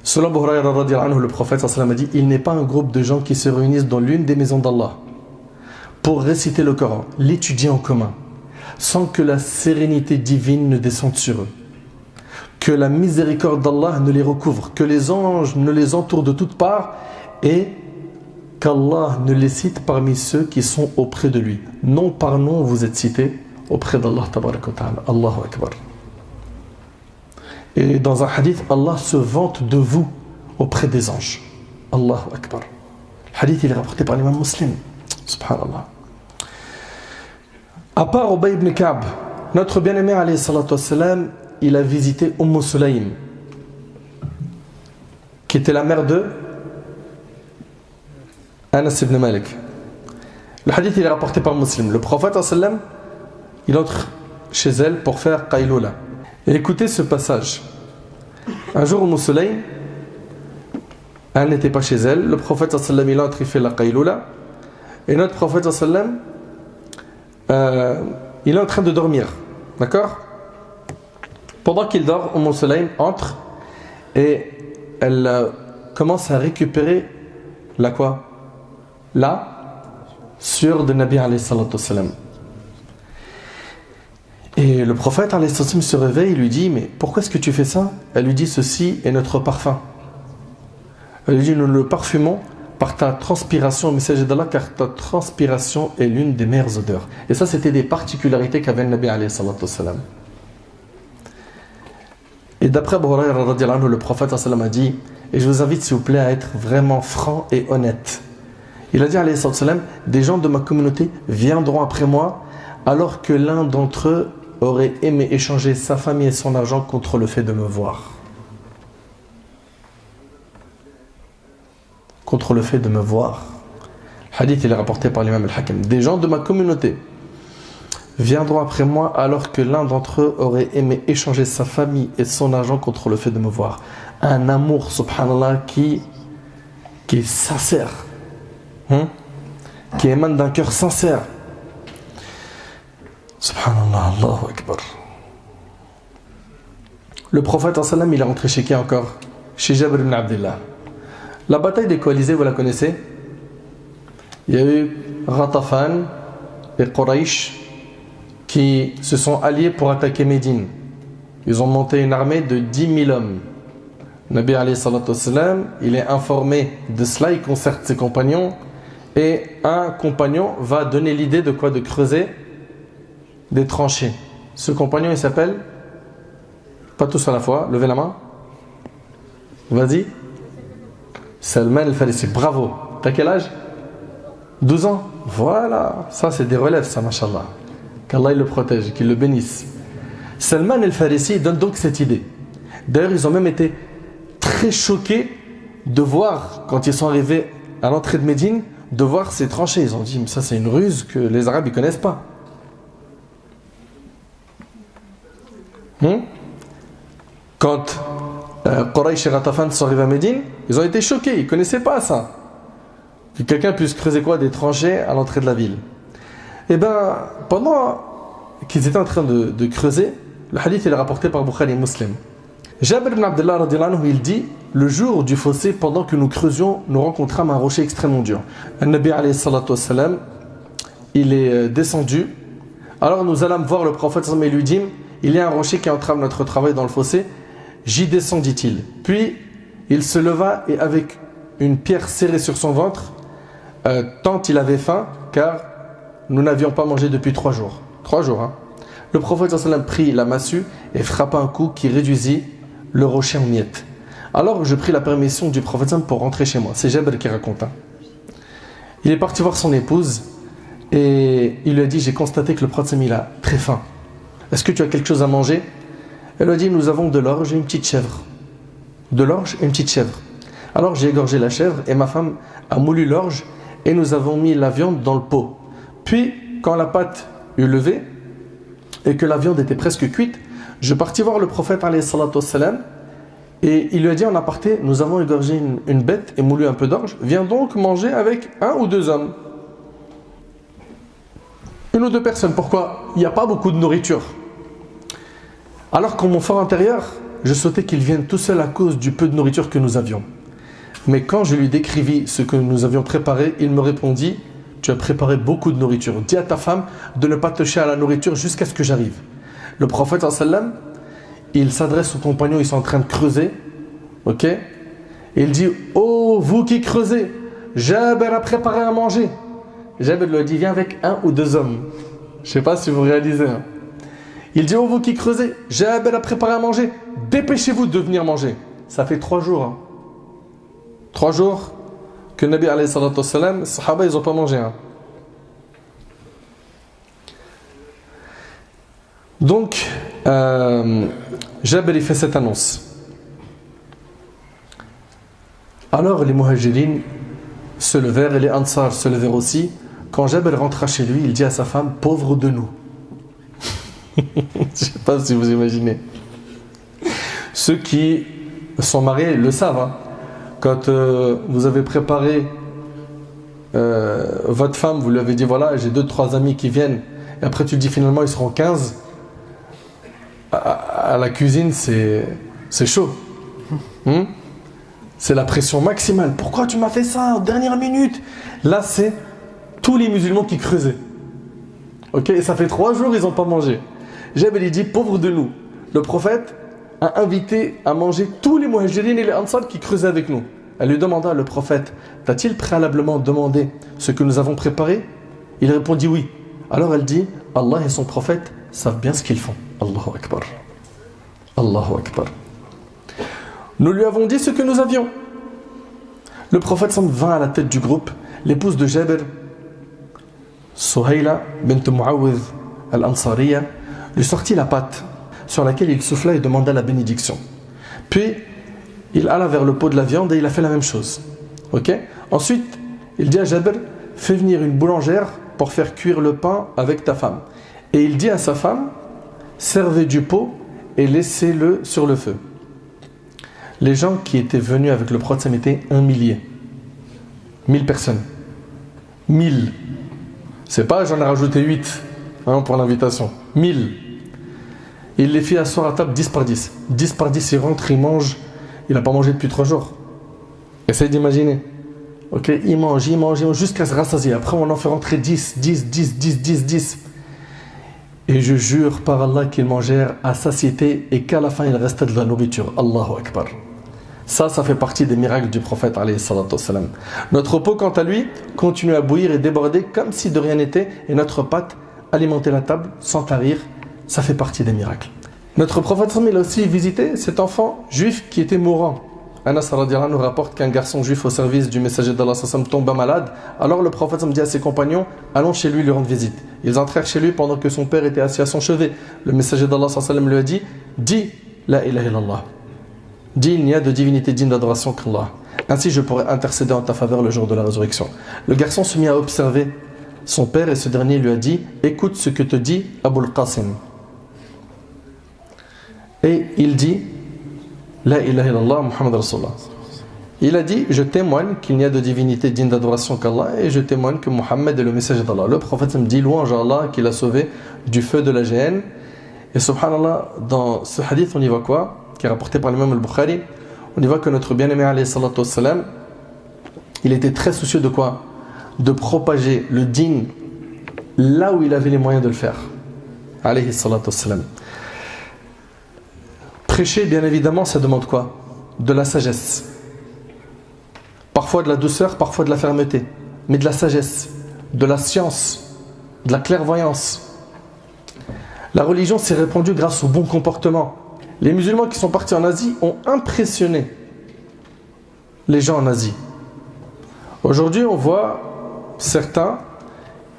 Selon Abu Hurayra radiyallahu anhu, le prophète sallallahu alayhi wa sallam a dit, il n'est pas un groupe de gens qui se réunissent dans l'une des maisons d'Allah pour réciter le Coran, l'étudier en commun, sans que la sérénité divine ne descende sur eux, que la miséricorde d'Allah ne les recouvre, que les anges ne les entourent de toutes parts et qu'Allah ne les cite parmi ceux qui sont auprès de lui. Non par nom vous êtes cités auprès d'Allah tabaraka wa ta'ala. Allahu akbar. Et dans un hadith, Allah se vante de vous auprès des anges. Allahu Akbar. Le hadith, il est rapporté par l'imam Muslim. Subhanallah. À part Ubay ibn Ka'b, notre bien-aimé alayhi salatu wassalam, il a visité Sulaym, qui était la mère de Anas ibn Malik. Le hadith, il est rapporté par Muslim. Le prophète sallam, il entre chez elle pour faire Qayloula. Et écoutez ce passage. Un jour, Sulaym, elle n'était pas chez elle. Le prophète sallam, il entre, il fait la Qayloula. Et notre prophète sallam, il est en train de dormir. D'accord? Pendant qu'il dort, Sulaym entre et elle commence à récupérer la quoi? La sueur de Nabi alayhi salatu wassalam. Et le prophète alayhi salatu wassalam se réveille et lui dit: mais pourquoi est-ce que tu fais ça? Elle lui dit: ceci est notre parfum. Elle lui dit: nous le parfumons par ta transpiration, messager d'Allah, car ta transpiration est l'une des meilleures odeurs. Et ça, c'était des particularités qu'avait le Nabi alayhi salatu wassalam. Et d'après Abu Hurayra radiyallahu anhu, le prophète sallam a dit, et je vous invite s'il vous plaît à être vraiment franc et honnête. Il a dit alayhi sallam: des gens de ma communauté viendront après moi alors que l'un d'entre eux aurait aimé échanger sa famille et son argent contre le fait de me voir. Contre le fait de me voir. Le hadith, il est rapporté par l'imam al-Hakim. Des gens de ma communauté viendront après moi alors que l'un d'entre eux aurait aimé échanger sa famille et son argent contre le fait de me voir. Un amour, subhanallah, qui est sincère, qui émane d'un cœur sincère. Subhanallah, Allahu Akbar. Le prophète sallam, il est rentré chez qui encore? Chez Jabir ibn Abdullah. La bataille des coalisés, vous la connaissez? Il y a eu Ghatafan et Quraysh qui se sont alliés pour attaquer Médine. Ils ont monté une armée de 10 000 hommes. Nabi alayhi salatu wassalam, il est informé de cela, il concerte ses compagnons et un compagnon va donner l'idée de quoi? De creuser des tranchées. Ce compagnon, il s'appelle, pas tous à la fois, levez la main. Vas-y. Salman al-Farisi, bravo. T'as quel âge? 12 ans. Voilà, ça c'est des relèves, ça, mashallah. Qu'Allah le protège, qu'il le bénisse. Salman al-Farisi donne donc cette idée. D'ailleurs, ils ont même été très choqués de voir, quand ils sont arrivés à l'entrée de Médine, de voir ces tranchées. Ils ont dit: mais ça c'est une ruse que les Arabes ne connaissent pas. Quand Quraysh et Ghatafan sont arrivés à Médine, ils ont été choqués, ils ne connaissaient pas ça. Que quelqu'un puisse creuser quoi? Des tranchées à l'entrée de la ville. Et bien, pendant qu'ils étaient en train de creuser, le hadith est rapporté par Bukhari et Muslim. Jabir ibn Abdullah radiyallahu anhu, il dit: le jour du fossé, pendant que nous creusions, nous rencontrâmes un rocher extrêmement dur. Le Nabi alayhi salatu wassalam, il est descendu. Alors nous allâmes voir le prophète et lui dîmes: il y a un rocher qui entrave notre travail dans le fossé. J'y descends, dit-il. Puis il se leva et avec une pierre serrée sur son ventre, tant il avait faim, car nous n'avions pas mangé depuis 3 jours. 3 jours, hein. Le prophète sallam prit la massue et frappa un coup qui réduisit le rocher en miettes. Alors je pris la permission du prophète sallam pour rentrer chez moi. C'est Jabir qui raconte. Il est parti voir son épouse et il lui a dit: j'ai constaté que le prophète sallam, il a très faim. Est-ce que tu as quelque chose à manger? Elle lui a dit: nous avons de l'orge et une petite chèvre. De l'orge et une petite chèvre. Alors j'ai égorgé la chèvre et ma femme a moulu l'orge et nous avons mis la viande dans le pot. Puis, quand la pâte eut levé et que la viande était presque cuite, je partis voir le prophète alayhi salatu wassalam et il lui a dit en aparté: nous avons égorgé une bête et moulu un peu d'orge. Viens donc manger avec 1 ou 2 hommes. 1 ou 2 personnes. Pourquoi? Il n'y a pas beaucoup de nourriture. Alors qu'en mon fort intérieur, je souhaitais qu'ils viennent tout seuls à cause du peu de nourriture que nous avions. Mais quand je lui décrivis ce que nous avions préparé, il me répondit: tu as préparé beaucoup de nourriture. Dis à ta femme de ne pas toucher à la nourriture jusqu'à ce que j'arrive. Le prophète sallam, il s'adresse aux compagnons, ils sont en train de creuser. Ok? Et il dit: oh, vous qui creusez, Jabir a préparé à manger. Jabir lui a dit: viens avec 1 ou 2 hommes. Je ne sais pas si vous réalisez. Hein. Il dit, oh vous qui creusez, Jabir a préparé à manger, dépêchez-vous de venir manger. Ça fait 3 jours. Hein. 3 jours que Nabi alayhi salatu wassalam, les Sahaba, ils n'ont pas mangé. Hein. Donc, Jabir il fait cette annonce. Alors les Muhajirines se levèrent et les Ansar se levèrent aussi. Quand Jabir rentra chez lui, il dit à sa femme, pauvre de nous. Je ne sais pas si vous imaginez. Ceux qui sont mariés le savent. Hein. Quand vous avez préparé votre femme, vous lui avez dit voilà, j'ai 2-3 amis qui viennent, et après tu dis finalement ils seront 15. À la cuisine, c'est chaud. C'est la pression maximale. Pourquoi tu m'as fait ça en dernière minute? Là, c'est tous les musulmans qui creusaient. Ok, et ça fait 3 jours, ils n'ont pas mangé. Jabir dit, pauvre de nous. Le prophète a invité à manger tous les muhajirines et les ansar qui creusaient avec nous. Elle lui demanda, le prophète, t'a-t-il préalablement demandé ce que nous avons préparé? Il répondit oui. Alors elle dit, Allah et son prophète savent bien ce qu'ils font. Allahu Akbar. Allahu Akbar. Nous lui avons dit ce que nous avions. Le prophète vint à la tête du groupe. L'épouse de Jabir, Suhayla bint Muawidh al-Ansariya, lui sortit la pâte sur laquelle il souffla et demanda la bénédiction. Puis, il alla vers le pot de la viande et il a fait la même chose. Okay? Ensuite, il dit à Jabir, fais venir une boulangère pour faire cuire le pain avec ta femme. Et il dit à sa femme, servez du pot et laissez-le sur le feu. Les gens qui étaient venus avec le prophète étaient 1 millier. 1000 personnes. 1000. C'est pas j'en ai rajouté 8 pour l'invitation. 1000. Il les fit asseoir à table 10 par 10. 10 par 10, il rentre, il mange. Il n'a pas mangé depuis 3 jours. Essayez d'imaginer. Ok, il mange jusqu'à se rassasier. Après, on en fait rentrer 10. Et je jure par Allah qu'ils mangèrent à satiété et qu'à la fin, il restait de la nourriture. Allahu Akbar. Ça fait partie des miracles du prophète alayhi salatu wassalam. Notre pot, quant à lui, continue à bouillir et déborder comme si de rien n'était. Et notre pâte alimentait la table sans tarir. Ça fait partie des miracles. Notre prophète, il a aussi visité cet enfant juif qui était mourant. Anas radhiyallahu anhu nous rapporte qu'un garçon juif au service du messager d'Allah tomba malade. Alors le prophète dit à ses compagnons, allons chez lui rendre visite. Ils entrèrent chez lui pendant que son père était assis à son chevet. Le messager d'Allah lui a dit, dis la ilaha illallah. Dis, il n'y a de divinité digne d'adoration qu'Allah. Ainsi je pourrai intercéder en ta faveur le jour de la résurrection. Le garçon se mit à observer son père et ce dernier lui a dit, écoute ce que te dit Abul Qasim. Et il dit, la ilaha illallah Muhammad Rasulullah. Il a dit, je témoigne qu'il n'y a de divinité digne d'adoration qu'Allah et je témoigne que Muhammad est le messager d'Allah. Le prophète me dit, louange à Allah qui l'a sauvé du feu de la géhenne. Et subhanallah, dans ce hadith, on y voit quoi? Qui est rapporté par l'imam al-Bukhari, on y voit que notre bien-aimé alayhi salatu wassalam, il était très soucieux de quoi? De propager le din là où il avait les moyens de le faire. Alayhi salatu wassalam. Prêcher, bien évidemment, ça demande quoi? De la sagesse. Parfois de la douceur, parfois de la fermeté. Mais de la sagesse, de la science, de la clairvoyance. La religion s'est répandue grâce au bon comportement. Les musulmans qui sont partis en Asie ont impressionné les gens en Asie. Aujourd'hui, on voit certains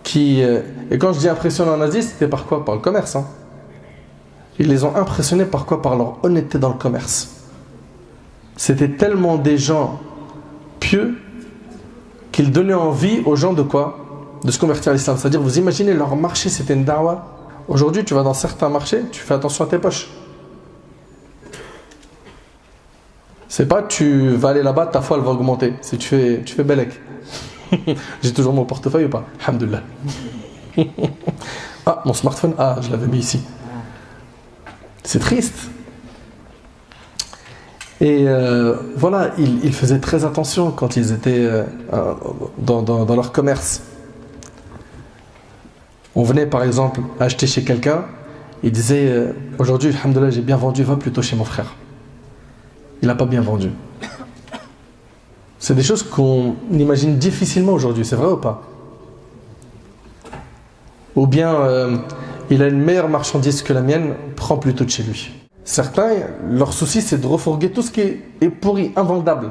qui... Et quand je dis impressionné en Asie, c'était par quoi? Par le commerce. Ils les ont impressionnés par quoi? Par leur honnêteté dans le commerce. C'était tellement des gens pieux qu'ils donnaient envie aux gens de quoi? De se convertir à l'islam. C'est-à-dire, vous imaginez, leur marché, c'était une da'wa. Aujourd'hui, tu vas dans certains marchés, tu fais attention à tes poches. C'est pas tu vas aller là-bas, ta foi elle va augmenter. Si tu fais bellec. J'ai toujours mon portefeuille ou pas? Alhamdoulilah. Ah, mon smartphone, je l'avais mis ici. C'est triste. Et voilà, ils faisaient très attention quand ils étaient dans leur commerce. On venait par exemple acheter chez quelqu'un, il disait aujourd'hui, alhamdoulilah, j'ai bien vendu, va plutôt chez mon frère. Il n'a pas bien vendu. C'est des choses qu'on imagine difficilement aujourd'hui, c'est vrai ou pas? Ou bien il a une meilleure marchandise que la mienne, prends plutôt de chez lui. Certains, leur souci c'est de refourguer tout ce qui est pourri, invendable.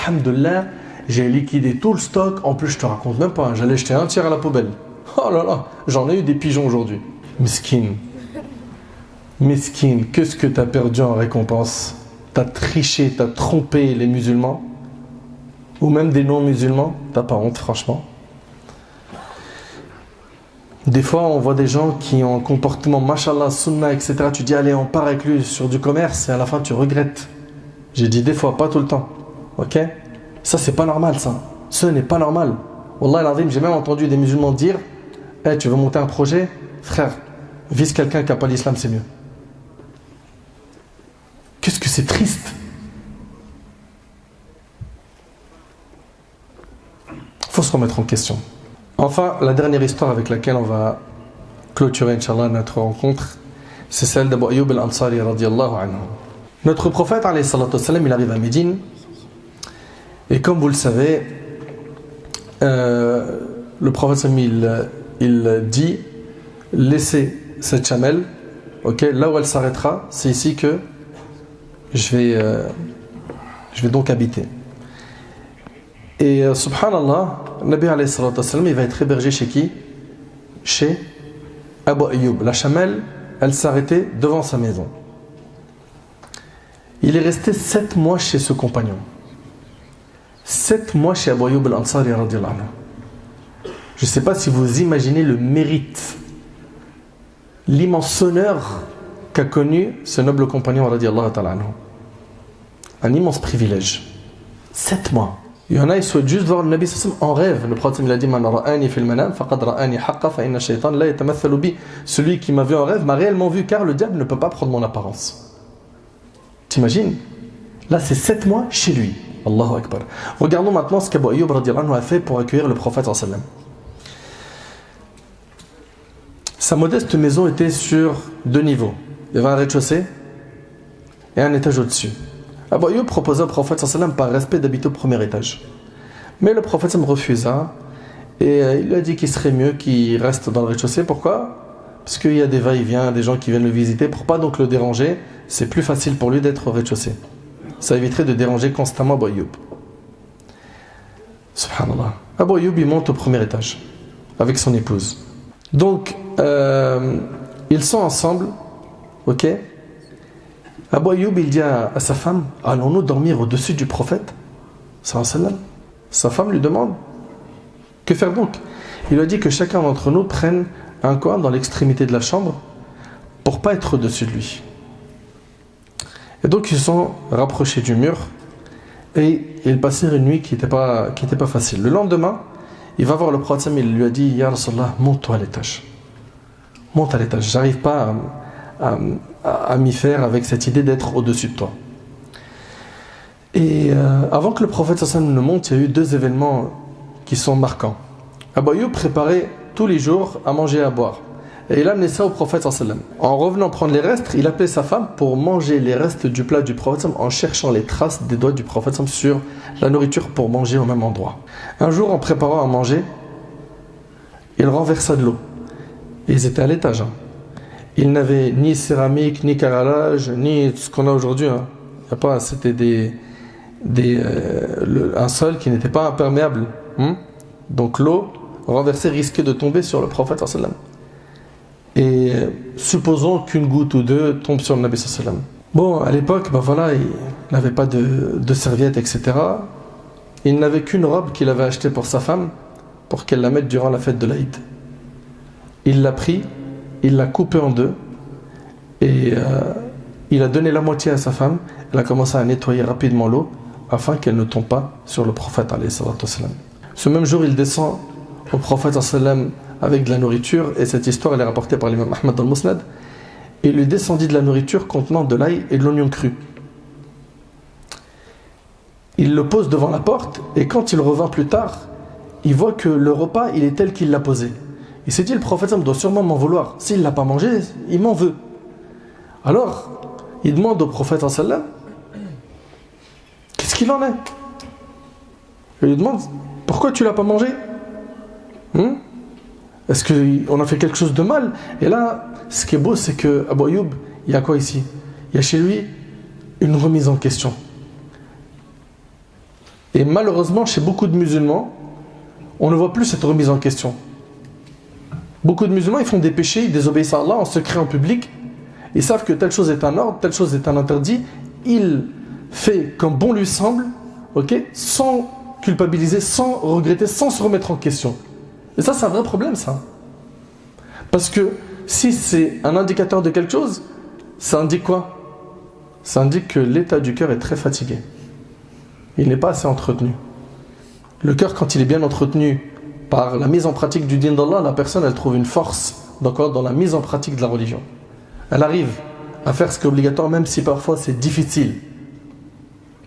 Alhamdoulilah, j'ai liquidé tout le stock, en plus je te raconte même pas, j'allais jeter un tiers à la poubelle. Oh là là, j'en ai eu des pigeons aujourd'hui. Miskin. Miskin, qu'est-ce que t'as perdu en récompense? T'as triché, t'as trompé les musulmans, ou même des non-musulmans, t'as pas honte franchement. Des fois on voit des gens qui ont un comportement mashallah, sunna, etc. Tu dis allez on part avec lui sur du commerce et à la fin tu regrettes. J'ai dit des fois, pas tout le temps. Ok? Ça c'est pas normal ça. Ce n'est pas normal. Wallah al-azim, j'ai même entendu des musulmans dire hey, tu veux monter un projet? Frère, vise quelqu'un qui n'a pas l'islam, c'est mieux. Qu'est-ce que c'est triste. Faut se remettre en question. Enfin, la dernière histoire avec laquelle on va clôturer, Inch'Allah, notre rencontre, c'est celle d'Abu Ayyub al-Ansari radiyallahu anhu. Notre prophète, alayhi salatu wassalam, il arrive à Médine, et comme vous le savez, le prophète, il dit, laissez cette chamelle, okay, là où elle s'arrêtera, c'est ici que je vais donc habiter. Et subhanallah, Nabi alayhi salatu wassalam, il va être hébergé chez qui? Chez Abu Ayyub. La chamelle, elle s'arrêtait devant sa maison. Il est resté 7 mois chez ce compagnon. 7 mois chez Abu Ayyub al-Ansari radiyallahu anhu. Je ne sais pas si vous imaginez le mérite, l'immense honneur qu'a connu ce noble compagnon radiyallahu ta'ala anhu. Un immense privilège. 7 mois. Il y en a, ils souhaitent juste voir le Nabi en rêve. Le prophète il a dit Man ra'ani fil manam faqad ra'ani haqqa fa inna shaytan la yatamathalu bi. Celui qui m'a vu en rêve m'a réellement vu, car le diable ne peut pas prendre mon apparence. T'imagines? Là c'est 7 mois chez lui. Allahu Akbar. Regardons maintenant ce qu'Abu Ayyub radiyallahu anhu a fait pour accueillir le prophète sallallahu alayhi wa sallam. Sa modeste maison était sur 2 niveaux. Il y avait un rez-de-chaussée et un étage au-dessus. Abu Ayyub proposa au prophète sallallahu alayhi wa sallam par respect d'habiter au premier étage. Mais le prophète sallallahu alayhi wa sallam refusa et il lui a dit qu'il serait mieux qu'il reste dans le rez-de-chaussée. Pourquoi? Parce qu'il y a des va-et-vient, des gens qui viennent le visiter. Pour pas donc le déranger, c'est plus facile pour lui d'être au rez-de-chaussée. Ça éviterait de déranger constamment Abu Ayyub. Subhanallah. Abu Ayyub il monte au premier étage avec son épouse. Donc ils sont ensemble, ok. Abu Ayyub il dit à sa femme allons-nous dormir au-dessus du prophète sallallahu alayhi wa sallam? Sa femme lui demande que faire donc? Il lui a dit que chacun d'entre nous prenne un coin dans l'extrémité de la chambre pour pas être au-dessus de lui. Et donc ils sont rapprochés du mur et ils passèrent une nuit qui n'était pas facile. Le lendemain, il va voir le prophète, il lui a dit Ya Rasulallah, monte-toi à l'étage. Monte à l'étage, j'arrive pas à m'y faire avec cette idée d'être au-dessus de toi. Et avant que le prophète ne monte, il y a eu 2 événements qui sont marquants. Abu Ayyub préparait tous les jours à manger et à boire. Et il amenait ça au prophète sallam. En revenant prendre les restes, il appelait sa femme pour manger les restes du plat du prophète sallam en cherchant les traces des doigts du prophète sallam sur la nourriture pour manger au même endroit. Un jour, en préparant à manger, il renversa de l'eau. Et ils étaient à l'étage. Ils n'avaient ni céramique, ni carrelage, ni ce qu'on a aujourd'hui. C'était un sol qui n'était pas imperméable. Donc l'eau renversée risquait de tomber sur le prophète sallam. Et supposons qu'une goutte ou 2 tombe sur le Nabi sallallahu alayhi wa sallam. Bon, à l'époque, il n'avait pas de serviette, etc. Il n'avait qu'une robe qu'il avait achetée pour sa femme, pour qu'elle la mette durant la fête de l'Aïd. Il l'a pris, il l'a coupée en 2, et il a donné la moitié à sa femme. Elle a commencé à nettoyer rapidement l'eau, afin qu'elle ne tombe pas sur le prophète alayhi salatu wa sallam. Ce même jour, il descend au prophète sallallahu alayhi wa sallam avec de la nourriture, et cette histoire elle est rapportée par l'imam Ahmad dans le Musnad. Il lui descendit de la nourriture contenant de l'ail et de l'oignon cru. Il le pose devant la porte, et quand il revint plus tard, il voit que le repas il est tel qu'il l'a posé. Il s'est dit le prophète doit sûrement m'en vouloir, s'il ne l'a pas mangé, il m'en veut. Alors il demande au prophète sallam qu'est-ce qu'il en est. Il lui demande pourquoi tu l'as pas mangé. Est-ce qu'on a fait quelque chose de mal? Et là, ce qui est beau, c'est que Abu Ayyub, il y a quoi ici? Il y a chez lui une remise en question. Et malheureusement, chez beaucoup de musulmans, on ne voit plus cette remise en question. Beaucoup de musulmans, ils font des péchés, ils désobéissent à Allah en secret, en public. Ils savent que telle chose est un ordre, telle chose est un interdit. Il fait comme bon lui semble, ok, sans culpabiliser, sans regretter, sans se remettre en question. Et ça, c'est un vrai problème, ça. Parce que si c'est un indicateur de quelque chose, ça indique quoi? Ça indique que l'état du cœur est très fatigué. Il n'est pas assez entretenu. Le cœur, quand il est bien entretenu par la mise en pratique du din d'Allah, la personne, elle trouve une force dans la mise en pratique de la religion. Elle arrive à faire ce qui est obligatoire, même si parfois c'est difficile.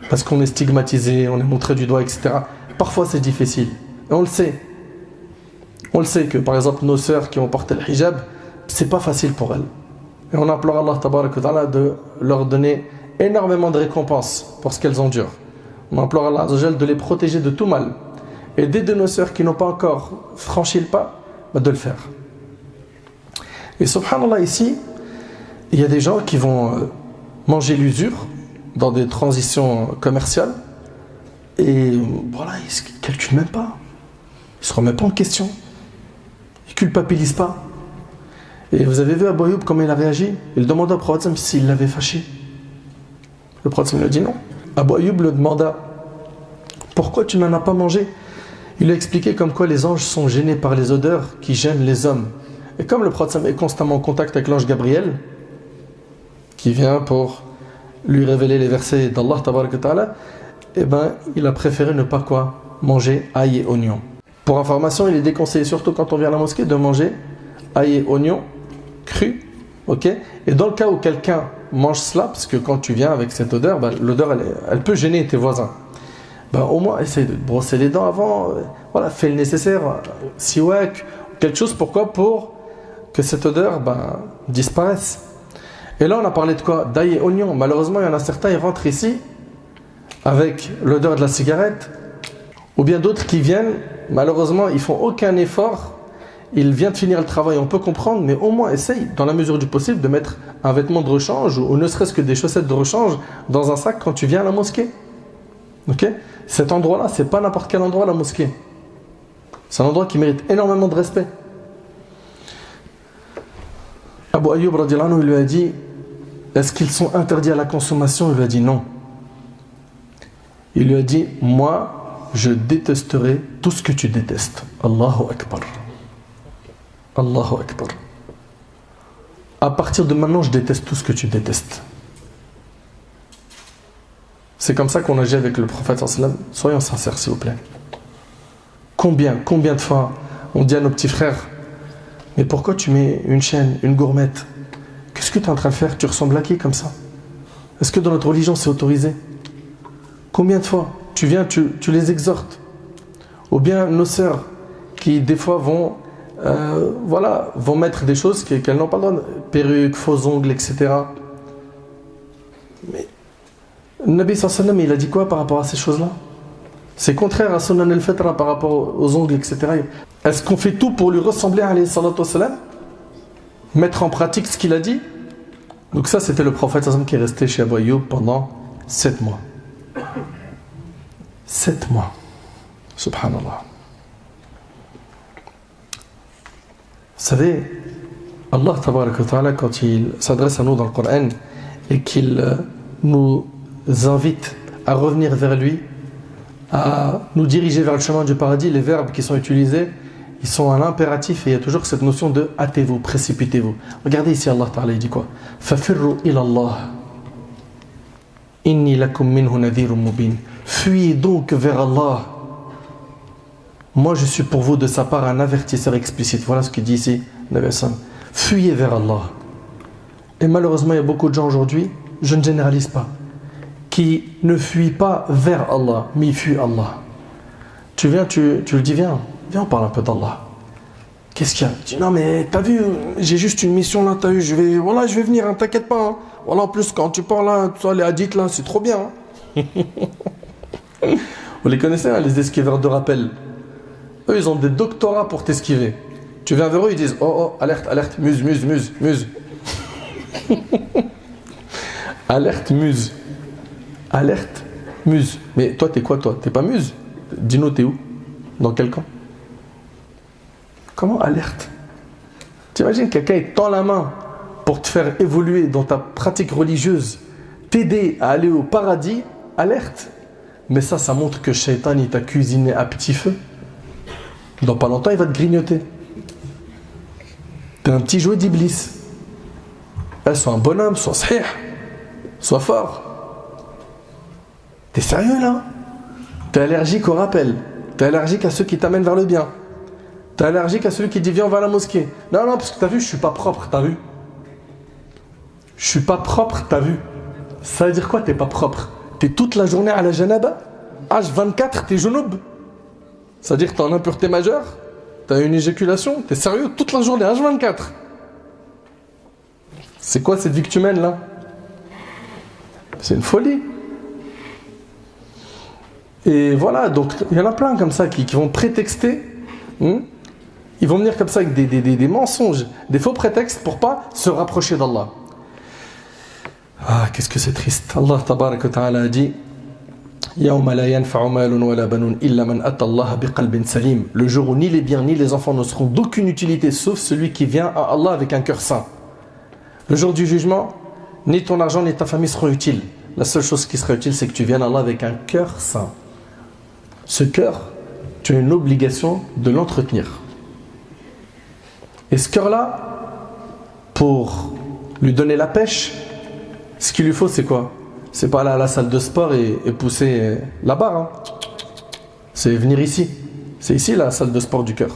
Parce qu'on est stigmatisé, on est montré du doigt, etc. Parfois c'est difficile. Et on le sait. On le sait que, par exemple, nos sœurs qui ont porté le hijab, c'est pas facile pour elles. Et on implore Allah tabarak wa ta'ala de leur donner énormément de récompenses pour ce qu'elles endurent. On implore Allah azza wa jal de les protéger de tout mal. Et d'aider nos sœurs qui n'ont pas encore franchi le pas, de le faire. Et subhanallah, ici, il y a des gens qui vont manger l'usure dans des transitions commerciales et voilà, ils ne se calculent même pas. Ils ne se remettent pas en question. Ils ne culpabilisent pas. Et vous avez vu Abu Ayyub comment il a réagi? Il demanda au prophète s'il l'avait fâché. Le prophète lui a dit non. Abu Ayyub le demanda pourquoi tu n'en as pas mangé? Il lui a expliqué comme quoi les anges sont gênés par les odeurs qui gênent les hommes. Et comme le prophète est constamment en contact avec l'ange Gabriel, qui vient pour lui révéler les versets d'Allah tabaraka ta'ala, eh ben, il a préféré ne pas quoi? Manger ail et oignon. Pour information, il est déconseillé, surtout quand on vient à la mosquée, de manger ail et oignon cru. Okay? Et dans le cas où quelqu'un mange cela, parce que quand tu viens avec cette odeur, l'odeur elle peut gêner tes voisins. Au moins essaye de brosser les dents avant, voilà, fais le nécessaire, siwak, quelque chose, pourquoi? Pour que cette odeur disparaisse. Et là on a parlé de quoi? D'ail et oignon. Malheureusement il y en a certains, ils rentrent ici avec l'odeur de la cigarette, ou bien d'autres qui viennent, malheureusement ils font aucun effort, ils viennent de finir le travail, on peut comprendre, mais au moins essaye dans la mesure du possible de mettre un vêtement de rechange ou ne serait-ce que des chaussettes de rechange dans un sac quand tu viens à la mosquée. Ok? Cet endroit-là, c'est pas n'importe quel endroit, la mosquée. C'est un endroit qui mérite énormément de respect. Abu Ayyub radiyallahu anhu, il lui a dit est-ce qu'ils sont interdits à la consommation? Il lui a dit non. Il lui a dit moi, je détesterai tout ce que tu détestes. Allahu Akbar. Allahu Akbar. À partir de maintenant, je déteste tout ce que tu détestes. C'est comme ça qu'on agit avec le prophète sallallahu alayhi wa sallam. Soyons sincères, s'il vous plaît. Combien de fois on dit à nos petits frères mais pourquoi tu mets une chaîne, une gourmette? Qu'est-ce que tu es en train de faire? Tu ressembles à qui comme ça? Est-ce que dans notre religion c'est autorisé? Combien de fois tu viens, tu les exhortes? Ou bien nos sœurs qui des fois vont mettre des choses qu'elles n'ont pas le droit, perruques, faux ongles, etc. Mais le Nabi sallallahu alayhi wa sallam, il a dit quoi par rapport à ces choses-là? C'est contraire à Sunan al-Fitra par rapport aux ongles, etc. Est-ce qu'on fait tout pour lui ressembler, alayhi salatu wa salam? Mettre en pratique ce qu'il a dit? Donc ça, c'était le prophète sallallahu alayhi wa sallam qui est resté chez Abu Ayyub pendant 7 mois. 7 mois. Subhanallah. Vous savez, Allah tabaraka wa ta'ala, quand il s'adresse à nous dans le Coran et qu'il nous invite à revenir vers lui, à nous diriger vers le chemin du paradis, les verbes qui sont utilisés, ils sont un impératif et il y a toujours cette notion de hâtez-vous, précipitez-vous. Regardez ici, Allah Ta'ala, il dit quoi? Fafirru ilallah inni lakum minhu nadhirun mubin. Fuyez donc vers Allah. Moi je suis pour vous de sa part un avertisseur explicite. Voilà ce qu'il dit ici, Nabi Sallam. Fuyez vers Allah. Et malheureusement, il y a beaucoup de gens aujourd'hui, je ne généralise pas, qui ne fuient pas vers Allah, mais ils fuient Allah. Tu viens, tu le dis, viens, on parle un peu d'Allah. Qu'est-ce qu'il y a? Il dit, non mais t'as vu, j'ai juste une mission là, t'as vu, je vais venir, hein, t'inquiète pas. Hein. Voilà, en plus quand tu parles là, tu vois, les hadiths là, c'est trop bien. Hein. Vous les connaissez, hein, les esquiveurs de rappel. Eux, ils ont des doctorats pour t'esquiver. Tu viens vers eux, ils disent oh, oh, alerte, alerte, muse, muse, muse, muse. Alerte, muse. Alerte, muse. Mais toi, t'es quoi, toi? T'es pas muse? Dis-nous, t'es où? Dans quel camp? Comment alerte? T'imagines quelqu'un il tend la main pour te faire évoluer dans ta pratique religieuse, t'aider à aller au paradis, alerte. Mais ça montre que Shaitan il t'a cuisiné à petit feu. Dans pas longtemps, il va te grignoter. T'es un petit jouet d'Iblis. Sois un bonhomme, sois sahih, sois fort. T'es sérieux là? T'es allergique au rappel. T'es allergique à ceux qui t'amènent vers le bien. T'es allergique à celui qui dit viens on va à la mosquée. Non, non, parce que t'as vu, je suis pas propre, t'as vu? Je suis pas propre, t'as vu? Ça veut dire quoi, t'es pas propre? T'es toute la journée à la janaba? H24, t'es junub? Ça veut dire que t'es en impureté majeure? T'as une éjaculation? T'es sérieux? Toute la journée, H24? C'est quoi cette vie que tu mènes là? C'est une folie. Et voilà, donc il y en a plein comme ça qui vont prétexter. Ils vont venir comme ça avec des mensonges, des faux prétextes pour pas se rapprocher d'Allah. Ah, qu'est-ce que c'est triste. Allah tabaraka wa ta'ala a dit يَوْمَ لَا يَنْفَعُ مَالٌ وَلَا بَنُونَ إِلَّا مَنْ أَتَى اللَّهَ بِقَلْبٍ سَلِيمٍ. Le jour où ni les biens ni les enfants ne seront d'aucune utilité sauf celui qui vient à Allah avec un cœur saint. Le jour du jugement, ni ton argent ni ta famille seront utiles. La seule chose qui sera utile, c'est que tu viennes à Allah avec un cœur saint. Ce cœur, tu as une obligation de l'entretenir. Et ce cœur-là, pour lui donner la pêche, ce qu'il lui faut, c'est quoi? C'est pas aller à la salle de sport et pousser la barre. Hein. C'est venir ici. C'est ici la salle de sport du cœur.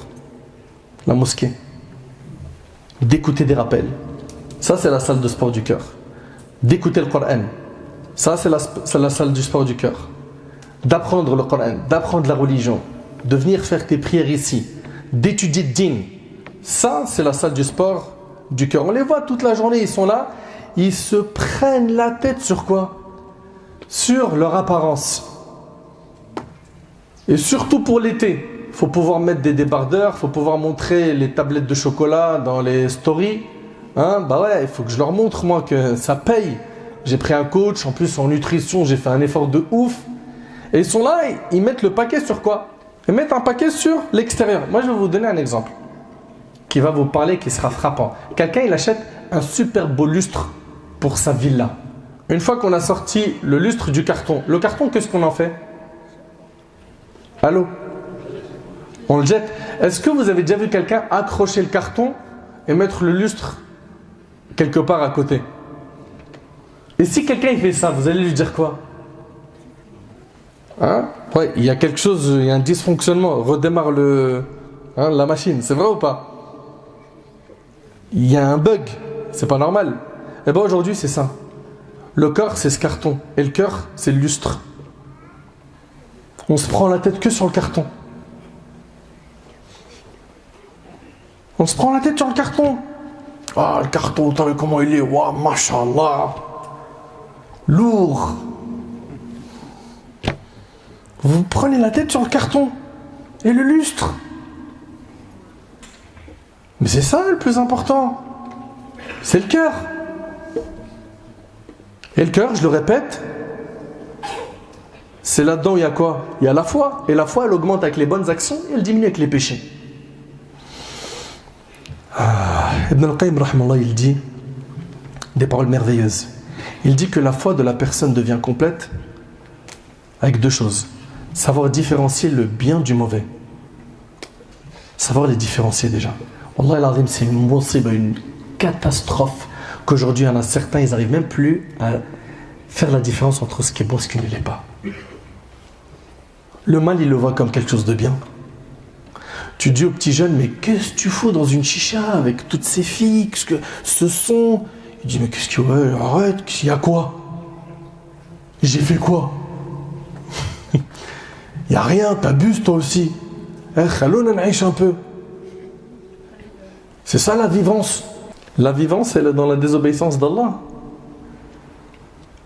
La mosquée. D'écouter des rappels. Ça, c'est la salle de sport du cœur. D'écouter le Coran. Ça, c'est la salle du sport du cœur. D'apprendre le Coran, d'apprendre la religion, de venir faire tes prières ici, d'étudier le din. Ça, c'est la salle du sport du cœur. On les voit toute la journée, ils sont là, ils se prennent la tête sur quoi? Sur leur apparence. Et surtout pour l'été, il faut pouvoir mettre des débardeurs, il faut pouvoir montrer les tablettes de chocolat dans les stories. Hein? Bah ouais, il faut que je leur montre moi que ça paye. J'ai pris un coach, en plus en nutrition, j'ai fait un effort de ouf. Et ils sont là, ils mettent le paquet sur quoi? Ils mettent un paquet sur l'extérieur. Moi, je vais vous donner un exemple qui va vous parler, qui sera frappant. Quelqu'un, il achète un super beau lustre pour sa villa. Une fois qu'on a sorti le lustre du carton, le carton, qu'est-ce qu'on en fait? Allô? On le jette. Est-ce que vous avez déjà vu quelqu'un accrocher le carton et mettre le lustre quelque part à côté? Et si quelqu'un il fait ça, vous allez lui dire quoi? Hein? Ouais, il y a quelque chose, il y a un dysfonctionnement. Redémarre la machine, c'est vrai ou pas? Il y a un bug, c'est pas normal. Et bien aujourd'hui c'est ça. Le corps c'est ce carton et le cœur c'est le lustre. On se prend la tête que sur le carton. On se prend la tête sur le carton. Ah, le carton, t'as vu comment il est? Waouh, mashallah. Lourd. Vous prenez la tête sur le carton et le lustre. Mais c'est ça le plus important. C'est le cœur. Et le cœur, je le répète, c'est là-dedans où il y a quoi? Il y a la foi. Et la foi, elle augmente avec les bonnes actions et elle diminue avec les péchés. Ibn al-Qayyim, rahmallah, il dit des paroles merveilleuses. Il dit que la foi de la personne devient complète avec deux choses. Savoir différencier le bien du mauvais. Savoir les différencier déjà. Wallah al-Azim, c'est une catastrophe qu'aujourd'hui, il y en a certains, ils n'arrivent même plus à faire la différence entre ce qui est bon et ce qui ne l'est pas. Le mal, il le voit comme quelque chose de bien. Tu dis aux petits jeunes, mais qu'est-ce que tu fous dans une chicha avec toutes ces filles, qu'est-ce que ce son? Il dit, mais qu'est-ce qu'il y a? Ouais, arrête, il y a quoi? J'ai fait quoi? Il n'y a rien, t'abuses toi aussi. Khalouna naïch un peu. C'est ça la vivance. La vivance, elle est dans la désobéissance d'Allah.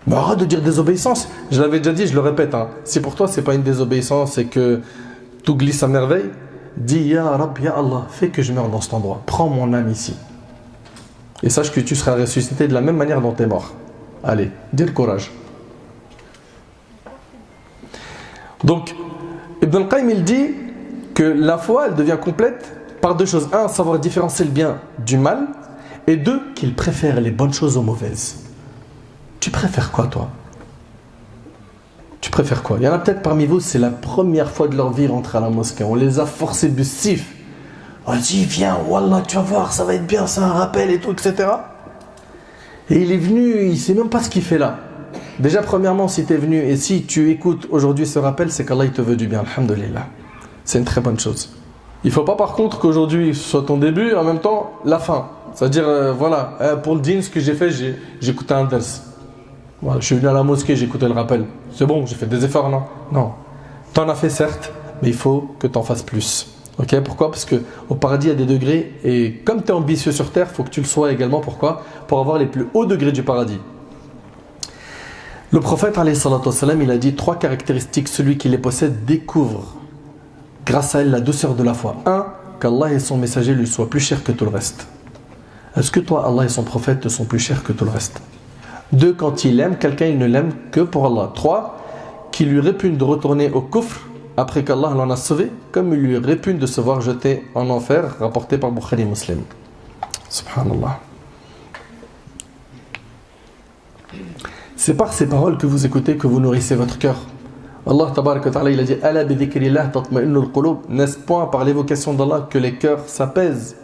Mais arrête de dire désobéissance. Je l'avais déjà dit, je le répète. Hein. Si pour toi, c'est pas une désobéissance et que tout glisse à merveille, dis Ya Rab, Ya Allah, fais que je meure dans cet endroit. Prends mon âme ici. Et sache que tu seras ressuscité de la même manière dont tu es mort. Allez, dis le courage. Donc, Ibn al-Qayyim, il dit que la foi, elle devient complète par deux choses. Un, savoir différencier le bien du mal. Et deux, qu'il préfère les bonnes choses aux mauvaises. Tu préfères quoi, toi? Tu préfères quoi? Il y en a peut-être parmi vous, c'est la première fois de leur vie rentrer à la mosquée. On les a forcés du sif. On dit, viens, wallah, tu vas voir, ça va être bien, c'est un rappel et tout, etc. Et il est venu, il ne sait même pas ce qu'il fait là. Déjà, premièrement, si tu es venu et si tu écoutes aujourd'hui ce rappel, c'est qu'Allah il te veut du bien, alhamdoulilah. C'est une très bonne chose. Il ne faut pas par contre qu'aujourd'hui soit ton début, en même temps la fin. C'est-à-dire, voilà, pour le dîn, ce que j'ai fait, j'ai écouté un ders. Voilà, je suis venu à la mosquée, j'ai écouté le rappel. C'est bon, j'ai fait des efforts, non? Non. Tu en as fait certes, mais il faut que tu en fasses plus. Ok? Pourquoi? Parce qu'au paradis, il y a des degrés, et comme tu es ambitieux sur terre, il faut que tu le sois également. Pourquoi? Pour avoir les plus hauts degrés du paradis. Le prophète, alayhi salatu wassalam, il a dit 3 caractéristiques. Celui qui les possède découvre, grâce à elle, la douceur de la foi. 1. Qu'Allah et son messager lui soient plus chers que tout le reste. Est-ce que toi, Allah et son prophète te sont plus chers que tout le reste? 2. Quand il aime quelqu'un, il ne l'aime que pour Allah. 3. Qu'il lui répugne de retourner au kufr après qu'Allah l'en a sauvé, comme il lui répugne de se voir jeté en enfer, rapporté par Bukhari Muslim. Subhanallah. C'est par ces paroles que vous écoutez que vous nourrissez votre cœur. Allah tabaraka wa ta'ala, il a dit Ala bi dhikrillah tatma'innul qulub. N'est-ce point par l'évocation d'Allah que les cœurs s'apaisent?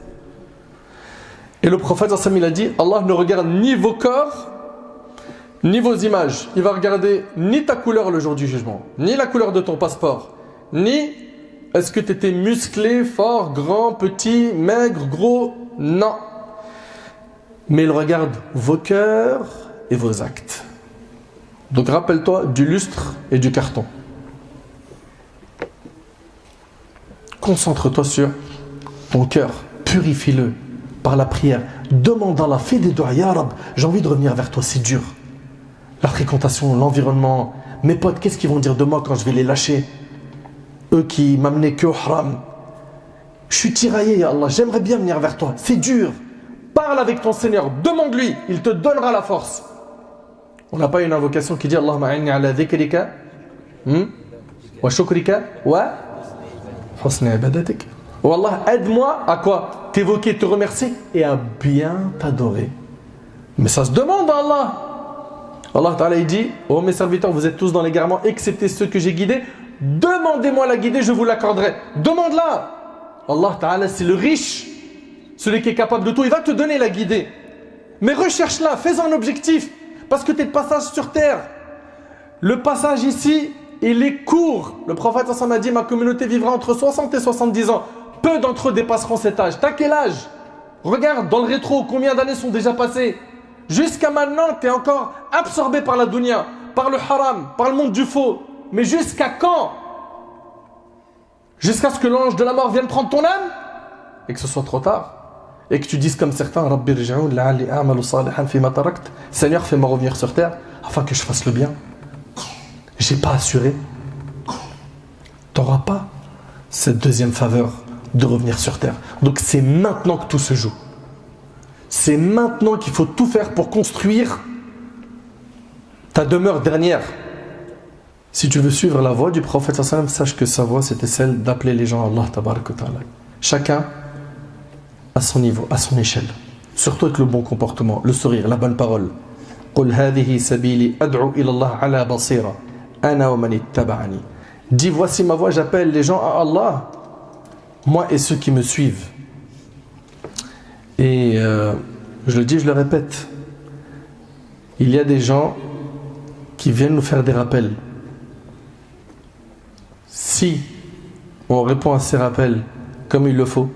Et le prophète il a dit Allah ne regarde ni vos corps ni vos images. Il va regarder ni ta couleur le jour du jugement, ni la couleur de ton passeport, ni est-ce que tu étais musclé, fort, grand, petit, maigre, gros. Non. Mais il regarde vos cœurs et vos actes. Donc rappelle-toi du lustre et du carton. Concentre-toi sur ton cœur, purifie-le par la prière. Demande à Allah, fais des doigts, Ya Rab, j'ai envie de revenir vers toi, c'est dur. La fréquentation, l'environnement, mes potes, qu'est-ce qu'ils vont dire de moi quand je vais les lâcher? Eux qui m'amenaient que au haram. Je suis tiraillé, Ya Allah, j'aimerais bien venir vers toi, c'est dur. Parle avec ton Seigneur, demande-lui, il te donnera la force. On n'a pas une invocation qui dit Allahumma a'inni ala dhikrika wa shukrika wa husni ibadatik. Oh Allah, aide-moi à quoi? T'évoquer, te remercier et à bien t'adorer. Mais ça se demande à Allah. Allah Ta'ala il dit ô mes serviteurs, vous êtes tous dans l'égarement excepté ceux que j'ai guidés. Demandez-moi la guider, je vous l'accorderai. Demande-la. Allah Ta'ala c'est le riche, celui qui est capable de tout, il va te donner la guider. Mais recherche-la, fais-en un objectif. Parce que tu es de passage sur terre. Le passage ici, il est court. Le prophète a dit, ma communauté vivra entre 60 et 70 ans. Peu d'entre eux dépasseront cet âge. T'as quel âge? Regarde dans le rétro, combien d'années sont déjà passées? Jusqu'à maintenant, tu es encore absorbé par la dunya, par le haram, par le monde du faux. Mais jusqu'à quand? Jusqu'à ce que l'ange de la mort vienne prendre ton âme? Et que ce soit trop tard. Et que tu dises comme certains, Rabbi rji'un la'alli a'malu salihan fima tarakt. Seigneur, fais-moi revenir sur terre afin que je fasse le bien. J'ai pas assuré. Tu n'auras pas cette deuxième faveur de revenir sur terre. Donc c'est maintenant que tout se joue. C'est maintenant qu'il faut tout faire pour construire ta demeure dernière. Si tu veux suivre la voie du prophète, sache que sa voie c'était celle d'appeler les gens à Allah tabaraka wa ta'ala. Chacun à son niveau, à son échelle. Surtout avec le bon comportement, le sourire, la bonne parole. قُلْ هَذِهِ سَبِيلِي أَدْعُو إِلَى اللَّهِ عَلَى بَصِيرَةٍ أَنَا وَمَنِ اتَّبَعَنِي. Dis, voici ma voix, j'appelle les gens à Allah, moi et ceux qui me suivent. Et je le dis, je le répète, il y a des gens qui viennent nous faire des rappels. Si on répond à ces rappels comme il le faut,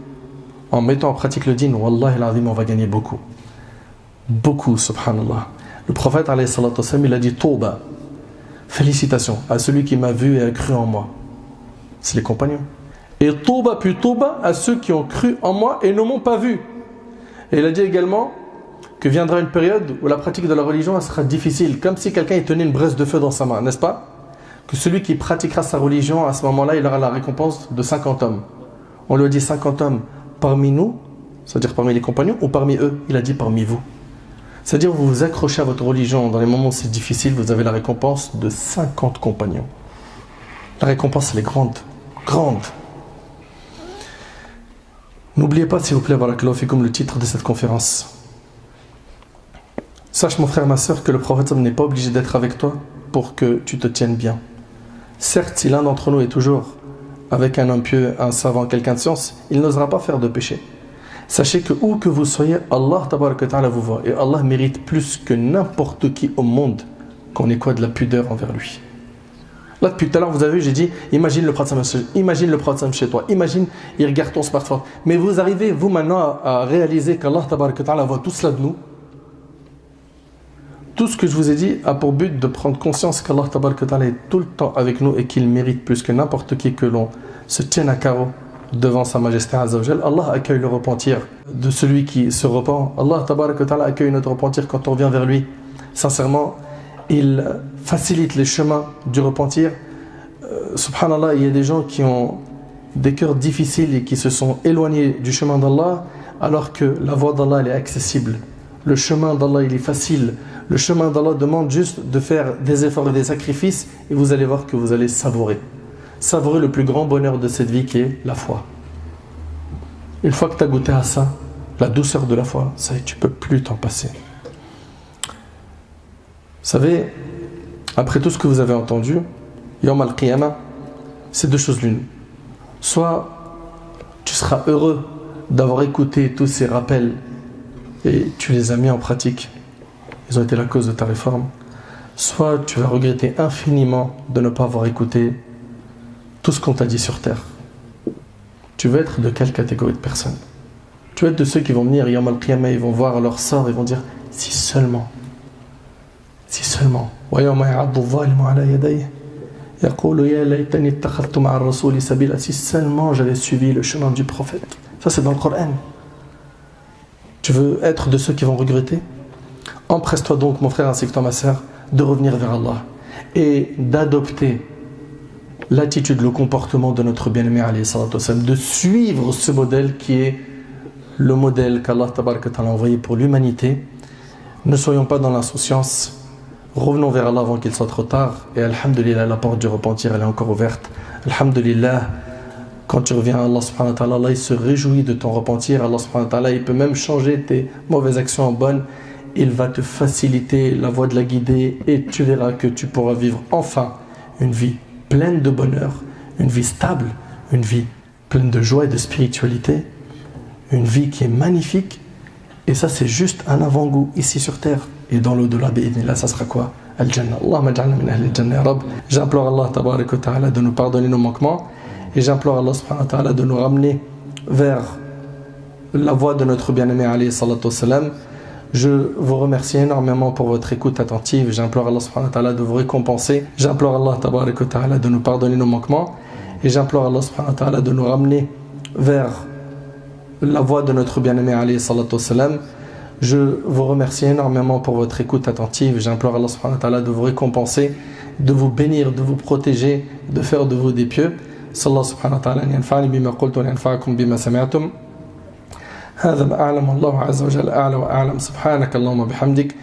en mettant en pratique le dîn, Wallahi al-azim, on va gagner beaucoup. Beaucoup, subhanallah. Le prophète, alayhi salatu wassalam, il a dit Tauba. Félicitations à celui qui m'a vu et a cru en moi. C'est les compagnons. Et Tauba puis Tauba à ceux qui ont cru en moi et ne m'ont pas vu. Et il a dit également que viendra une période où la pratique de la religion elle sera difficile, comme si quelqu'un tenait une braise de feu dans sa main, n'est-ce pas? Que celui qui pratiquera sa religion, à ce moment-là, il aura la récompense de 50 hommes. On lui a dit 50 hommes parmi nous, c'est-à-dire parmi les compagnons, ou parmi eux? Il a dit parmi vous. C'est-à-dire vous vous accrochez à votre religion dans les moments où c'est difficile, vous avez la récompense de 50 compagnons. La récompense, elle est grande. Grande. N'oubliez pas, s'il vous plaît, barakallahu fikum, le titre de cette conférence. Sache, mon frère, ma soeur, que le prophète n'est pas obligé d'être avec toi pour que tu te tiennes bien. Certes, si l'un d'entre nous est toujours avec un homme pieux, un savant, quelqu'un de science, il n'osera pas faire de péché. Sachez que où que vous soyez, Allah tabaraka ta'ala vous voit. Et Allah mérite plus que n'importe qui au monde qu'on ait quoi de la pudeur envers lui. Là, depuis tout à l'heure, vous avez vu, j'ai dit, imagine le prophète chez toi, imagine, il regarde ton smartphone. Mais vous arrivez, vous maintenant, à réaliser qu'Allah tabaraka ta'ala voit tout cela de nous. Tout ce que je vous ai dit a pour but de prendre conscience qu'Allah tabaraka ta'ala est tout le temps avec nous et qu'il mérite plus que n'importe qui que l'on se tienne à carreau devant sa majesté Azza wa Jal. Allah accueille le repentir de celui qui se repent. Allah tabaraka ta'ala accueille notre repentir quand on revient vers lui. Sincèrement, il facilite les chemins du repentir. Subhanallah, il y a des gens qui ont des cœurs difficiles et qui se sont éloignés du chemin d'Allah alors que la voie d'Allah elle est accessible. Le chemin d'Allah il est facile. Le chemin d'Allah demande juste de faire des efforts et des sacrifices et vous allez voir que vous allez savourer. Savourer le plus grand bonheur de cette vie qui est la foi. Une fois que tu as goûté à ça, la douceur de la foi, ça y est, tu ne peux plus t'en passer. Vous savez, après tout ce que vous avez entendu, Yawm al-Qiyamah, c'est deux choses l'une. Soit tu seras heureux d'avoir écouté tous ces rappels et tu les as mis en pratique. Ils ont été la cause de ta réforme. Soit tu vas regretter infiniment de ne pas avoir écouté tout ce qu'on t'a dit sur terre. Tu veux être de quelle catégorie de personnes? Tu veux être de ceux qui vont venir Yawm al-Qiyamah, ils vont voir leur sort, ils vont dire si seulement. Si seulement. Si seulement j'avais suivi le chemin du prophète. Ça c'est dans le Coran. Tu veux être de ceux qui vont regretter? Empresse-toi donc, mon frère ainsi que toi, ma sœur, de revenir vers Allah et d'adopter l'attitude, le comportement de notre bien-aimé alayhi salatu wassalam, de suivre ce modèle qui est le modèle qu'Allah tabaraka ta'ala a envoyé pour l'humanité. Ne soyons pas dans l'insouciance, revenons vers Allah avant qu'il soit trop tard et alhamdulillah, la porte du repentir elle est encore ouverte. Alhamdulillah, quand tu reviens à Allah subhanahu wa ta'ala, Allah il se réjouit de ton repentir. Allah subhanahu wa ta'ala il peut même changer tes mauvaises actions en bonnes. Il va te faciliter la voie de la guider et tu verras que tu pourras vivre enfin une vie pleine de bonheur, une vie stable, une vie pleine de joie et de spiritualité, une vie qui est magnifique. Et ça c'est juste un avant-goût ici sur terre. Et dans l'au-delà, là ça sera quoi? Al-Jannah. Allahumma ja'alna min ahli al-Jannah ya Rabb. J'implore Allah tabaraka wa ta'ala de nous pardonner nos manquements et j'implore Allah subhanahu wa ta'ala de nous ramener vers la voie de notre bien-aimé alayhi salatu wassalam. Je vous remercie énormément pour votre écoute attentive. J'implore Allah subhanahu wa ta'ala de vous récompenser. J'implore Allah tabaraka wa ta'ala de nous pardonner nos manquements. Et j'implore Allah subhanahu wa ta'ala de nous ramener vers la voie de notre bien-aimé alayhi salatu wassalam. Je vous remercie énormément pour votre écoute attentive. J'implore Allah subhanahu wa ta'ala de vous récompenser, de vous bénir, de vous protéger, de faire de vous des pieux. Sallallahu subhanahu wa ta'ala an yanfa'ani bima qultu wa yanfa'akum bima sami'tum. هذا ما أعلم الله عز وجل أعلى وأعلم سبحانك اللهم بحمدك